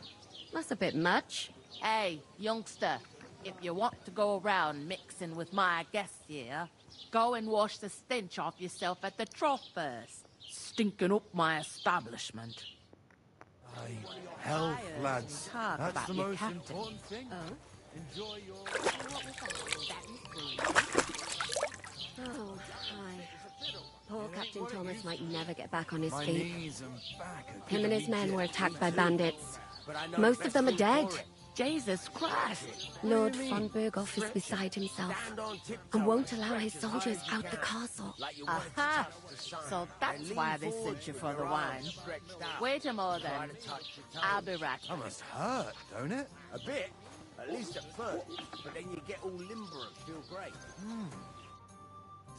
That's a bit much. Hey, youngster. If you want to go around mixing with my guests here, go and wash the stench off yourself at the trough first. Stinking up my establishment. Health, lads. Talk That's about the your most captain. important thing. Oh? Enjoy your... Oh, hi. Poor Captain Thomas might never get back on his My feet. knees and back are Him and his men were attacked by bandits. But I know Most the of them are best dead. food for it. Jesus Christ. Lord von Berghoff is beside himself and won't allow his soldiers out the castle. Aha! So that's why they sent you for the wine. Wait a moment. I'll be right back. That must hurt, don't it? A bit, at least at first, but then you get all limber and feel great.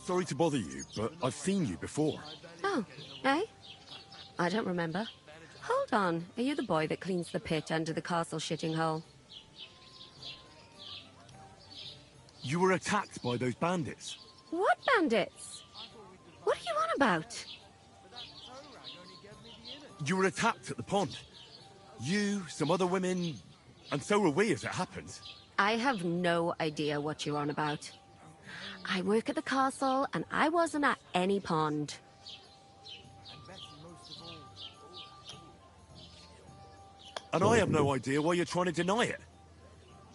Sorry to bother you, but I've seen you before. Oh, eh? I don't remember. Hold on, are you the boy that cleans the pit under the castle shitting hole? You were attacked by those bandits. What bandits? What are you on about? You were attacked at the pond. You, some other women, and so were we as it happens. I have no idea what you're on about. I work at the castle, and I wasn't at any pond. And I have no idea why you're trying to deny it.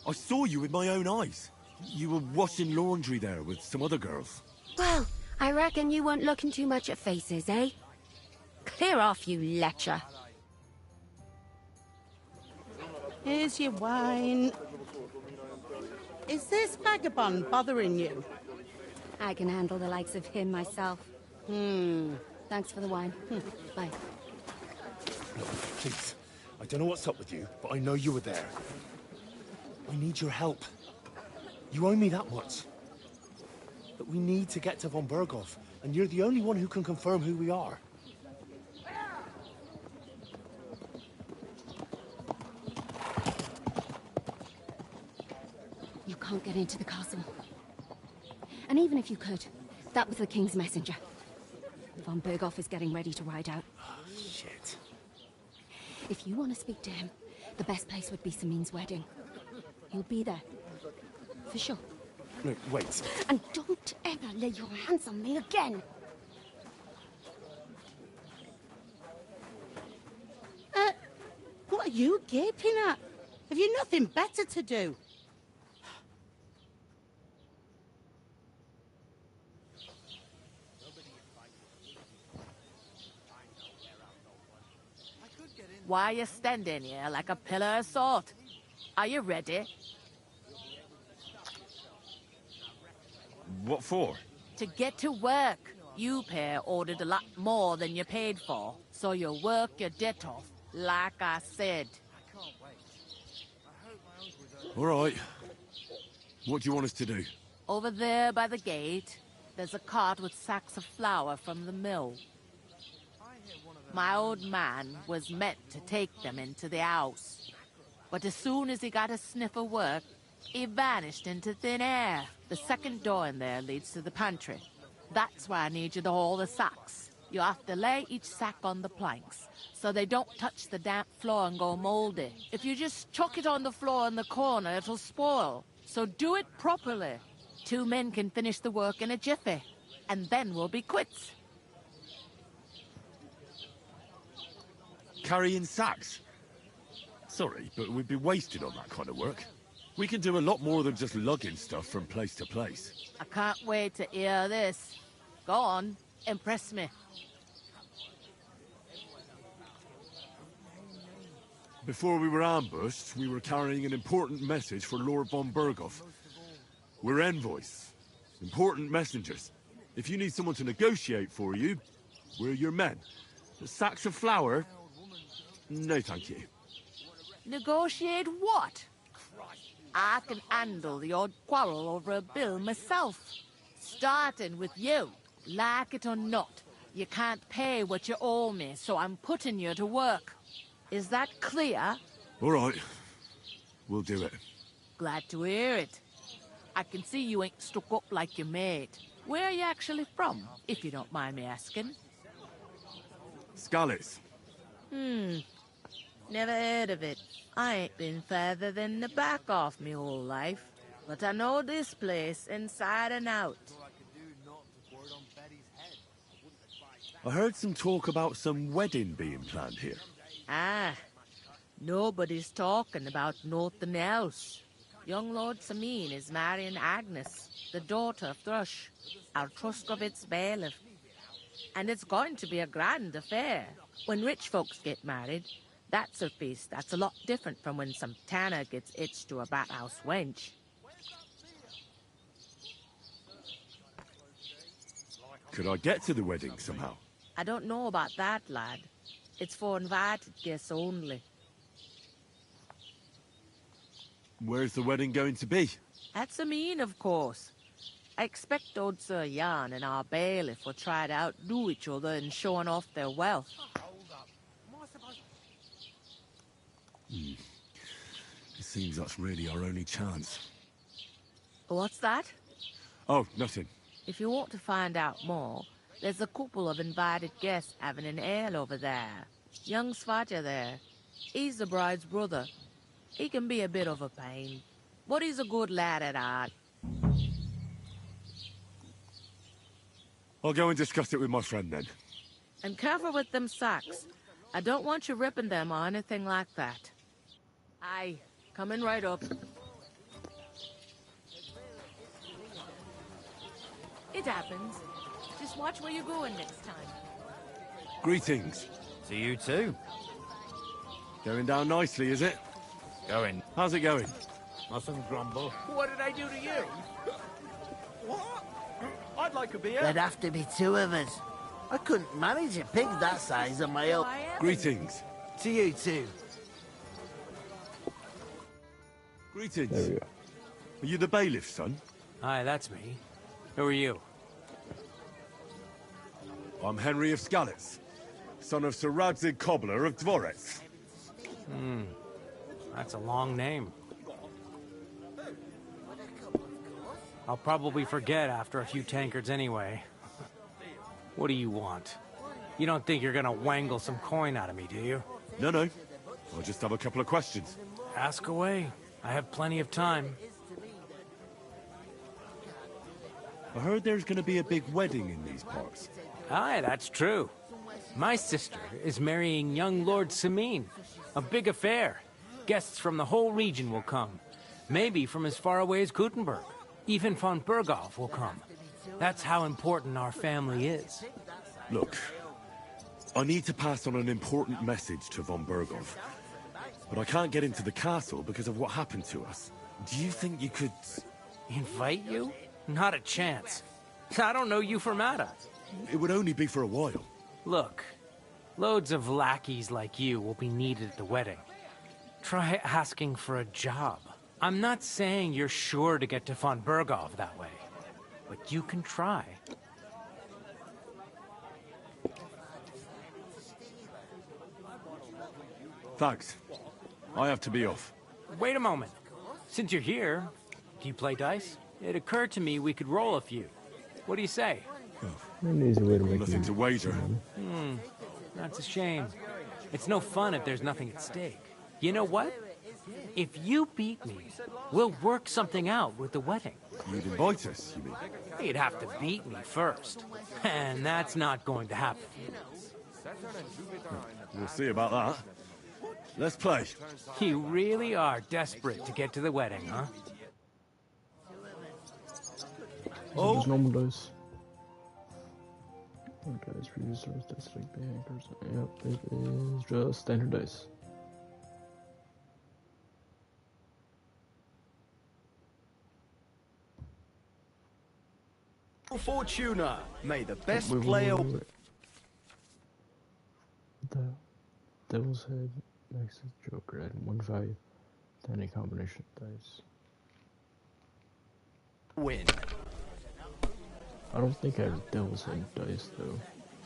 I saw you with my own eyes. You were washing laundry there with some other girls. Well, I reckon you weren't looking too much at faces, eh? Clear off, you lecher. Here's your wine. Is this vagabond bothering you? I can handle the likes of him myself. Thanks for the wine. Bye. Look, please. I don't know what's up with you, but I know you were there. I need your help. You owe me that much. But we need to get to von Berghoff, and you're the only one who can confirm who we are. You can't get into the castle. And even if you could, that was the King's messenger. Von Berghoff is getting ready to ride out. Shit. If you want to speak to him, the best place would be Samin's wedding. He'll be there. For sure. No, wait. And don't ever lay your hands on me again! What are you gaping at? Have you nothing better to do? Why are you standing here like a pillar of salt? Are you ready? What for? To get to work. You pair ordered a lot more than you paid for, so you'll work your debt off, like I said. All right. What do you want us to do? Over there by the gate, there's a cart with sacks of flour from the mill. My old man was meant to take them into the house. But as soon as he got a sniff of work, he vanished into thin air. The second door in there leads to the pantry. That's why I need you to haul the sacks. You have to lay each sack on the planks, so they don't touch the damp floor and go moldy. If you just chuck it on the floor in the corner, it'll spoil. So do it properly. 2 men can finish the work in a jiffy, and then we'll be quits. Carrying sacks? Sorry, but we'd be wasted on that kind of work. We can do a lot more than just lugging stuff from place to place. I can't wait to hear this. Go on, impress me. Before we were ambushed, we were carrying an important message for Lord von Berghoff. We're envoys, important messengers. If you need someone to negotiate for you, we're your men. The sacks of flour? No, thank you. Negotiate what? I can handle the odd quarrel over a bill myself. Starting with you. Like it or not, you can't pay what you owe me, so I'm putting you to work. Is that clear? All right. We'll do it. Glad to hear it. I can see you ain't stuck up like your mate. Where are you actually from, if you don't mind me asking? Skalitz. Never heard of it. I ain't been further than the back off me whole life. But I know this place inside and out. I heard some talk about some wedding being planned here. Ah, nobody's talking about nothing else. Young Lord Samin is marrying Agnes, the daughter of Thrush, our Truskovitz bailiff. And it's going to be a grand affair. When rich folks get married, that's a feast that's a lot different from when some tanner gets hitched to a bathhouse wench. Could I get to the wedding somehow? I don't know about that, lad. It's for invited guests only. Where's the wedding going to be? That's Samin, of course. I expect old Sir Jan and our bailiff will try to outdo each other in showing off their wealth. It seems that's really our only chance. What's that? Oh, nothing. If you want to find out more, there's a couple of invited guests having an ale over there. Young Svatja there. He's the bride's brother. He can be a bit of a pain, but he's a good lad at heart. I'll go and discuss it with my friend then. And careful with them sacks. I don't want you ripping them or anything like that. Aye, coming right up. It happens. Just watch where you're going next time. Greetings. To you too. Going down nicely, is it? Going. How's it going? Mustn't grumble. What did I do to you? What? I'd like a beer. There'd have to be two of us. I couldn't manage a pig that size on my own. Greetings. To you too. Greetings. There we go. Are you the bailiff's son? Hi, that's me. Who are you? I'm Henry of Skalitz, son of Sir Radzig Cobbler of Dvorets. That's a long name. I'll probably forget after a few tankards anyway. What do you want? You don't think you're gonna wangle some coin out of me, do you? No, no. I'll just have a couple of questions. Ask away. I have plenty of time. I heard there's gonna be a big wedding in these parts. Aye, that's true. My sister is marrying young Lord Samin. A big affair. Guests from the whole region will come. Maybe from as far away as Gutenberg. Even von Berghoff will come. That's how important our family is. Look, I need to pass on an important message to von Berghoff. But I can't get into the castle because of what happened to us. Do you think you could... Invite you? Not a chance. I don't know you from Ada. It would only be for a while. Look, loads of lackeys like you will be needed at the wedding. Try asking for a job. I'm not saying you're sure to get to von Berghoff that way, but you can try. Thanks. I have to be off. Wait a moment. Since you're here, do you play dice? It occurred to me we could roll a few. What do you say? An easy way to make Nothing to wager. That's a shame. It's no fun if there's nothing at stake. You know what? If you beat me, we'll work something out with the wedding. You'd invite us, you mean? You'd have to beat me first. And that's not going to happen. We'll see about that. Let's play. You really are desperate to get to the wedding, huh? Oh. Just normal dice. Okay, it's previous service dice like bankers. Yep, it is just standard dice. Fortuna, may the best player. The Devil's Head makes a Joker add 1 value to any combination of dice. Win. I don't think I have Devil's Head dice though.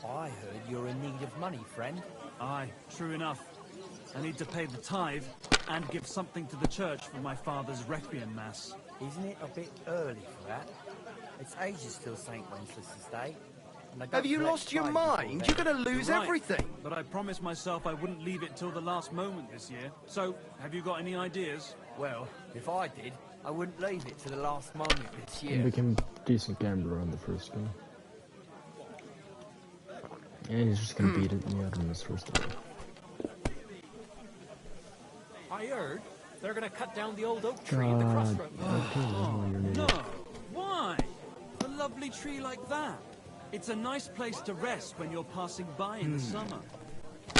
I heard you're in need of money, friend. Aye, true enough. I need to pay the tithe and give something to the church for my father's requiem mass. Isn't it a bit early for that? It's ages till St. Wenceslas Day. Have you lost your mind? You're gonna lose everything. But I promised myself I wouldn't leave it till the last moment this year. So, have you got any ideas? Well, if I did, I wouldn't leave it to the last moment this year. I became a decent gambler on the first game. And he's just gonna beat it me out on this first game. I heard they're gonna cut down the old oak tree at the crossroads. No, why? A lovely tree like that. It's a nice place to rest when you're passing by in the summer.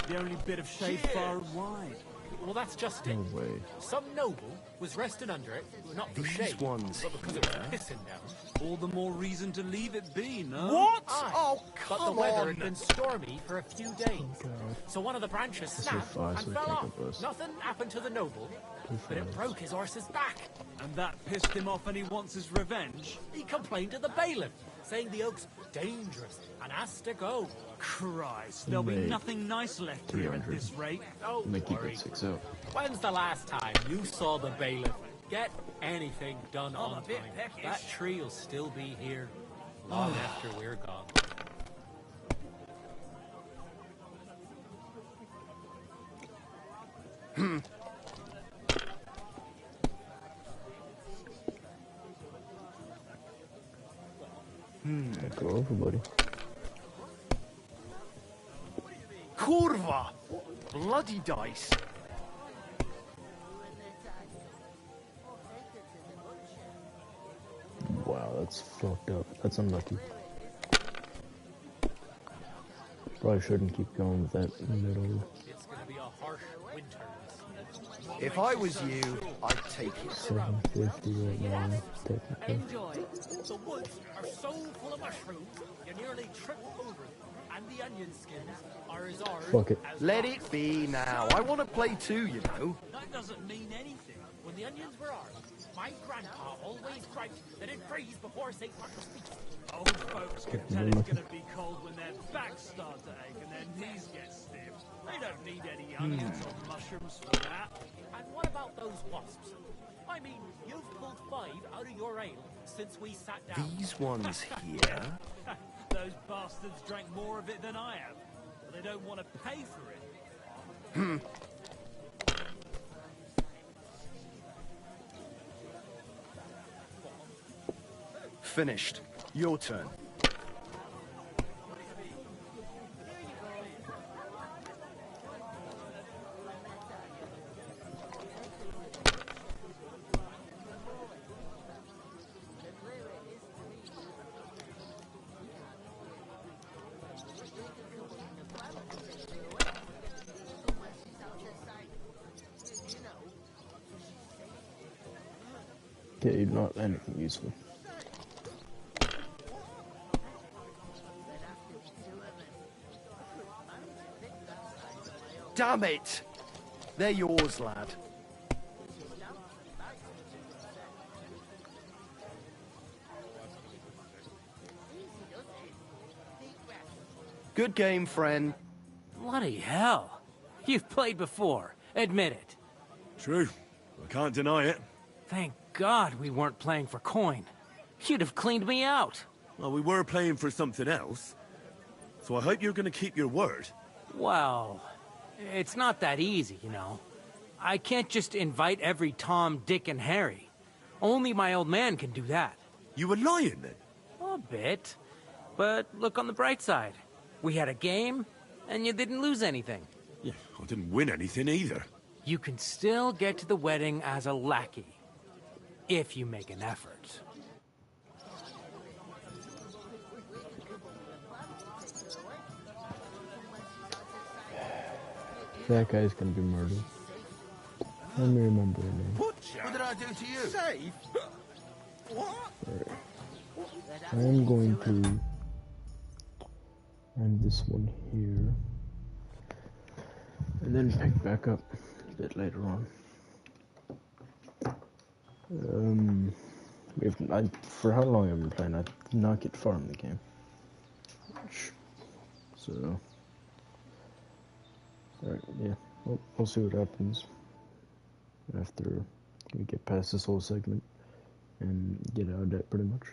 The only bit of shade far and wide. Well, that's just it. No way. Some noble was resting under it, not for These shade, ones but because it was pissing down. All the more reason to leave it be, no? What? Aye. Oh, But the come weather on! had been stormy for a few days. So one of the branches This is snapped fast, and we fell can't off. go past. Nothing happened to the noble, but it broke his horse's back. And that pissed him off and he wants his revenge? He complained to the bailiff, saying the oak's dangerous and has to go. Christ, there'll be Mate. nothing nice left here at 300. this rate. Don't Make you worry. get 6 out. When's the last time you saw the bailiff get anything done on a bit time? peckish. That tree will still be here long after we're gone. Go over, buddy. Kurva! Bloody dice! Wow, that's fucked up. That's unlucky. Probably shouldn't keep going with that middle. It's gonna be a harsh winter. If I was you, I'd take it. 750 right now, technically. Enjoy. The woods are so full of mushrooms, you nearly trip over them. And the onion skins are as hard Fuck it. as Let rocks. it be now. I want to play too, you know. That doesn't mean anything. When the onions were hard, my grandpa always griped that it freeze before St. Patrick's Feast. Old folks can tell it's gonna be cold when their backs start to ache and their knees get stiff. They don't need any onions or mushrooms for that. And what about those wasps? I mean, you've pulled 5 out of your ale since we sat down. These ones here. Those bastards drank more of it than I have. But they don't want to pay for it. Finished. Your turn. Okay, not anything useful. Damn it! They're yours, lad. Good game, friend. Bloody hell. You've played before. Admit it. True. I can't deny it. Thank God we weren't playing for coin. You'd have cleaned me out. Well, we were playing for something else. So I hope you're going to keep your word. Well, it's not that easy, you know. I can't just invite every Tom, Dick, and Harry. Only my old man can do that. You were lying, then? A bit. But look on the bright side. We had a game, and you didn't lose anything. Yeah, I didn't win anything either. You can still get to the wedding as a lackey. If you make an effort. That guy's gonna be murdered. Let me remember her name. What did I do to you? Safe? What? I am going to end this one here. And then pick back up a bit later on. For how long I've been playing, I did not get far in the game. So, alright, yeah, we'll see what happens after we get past this whole segment and get out of debt pretty much.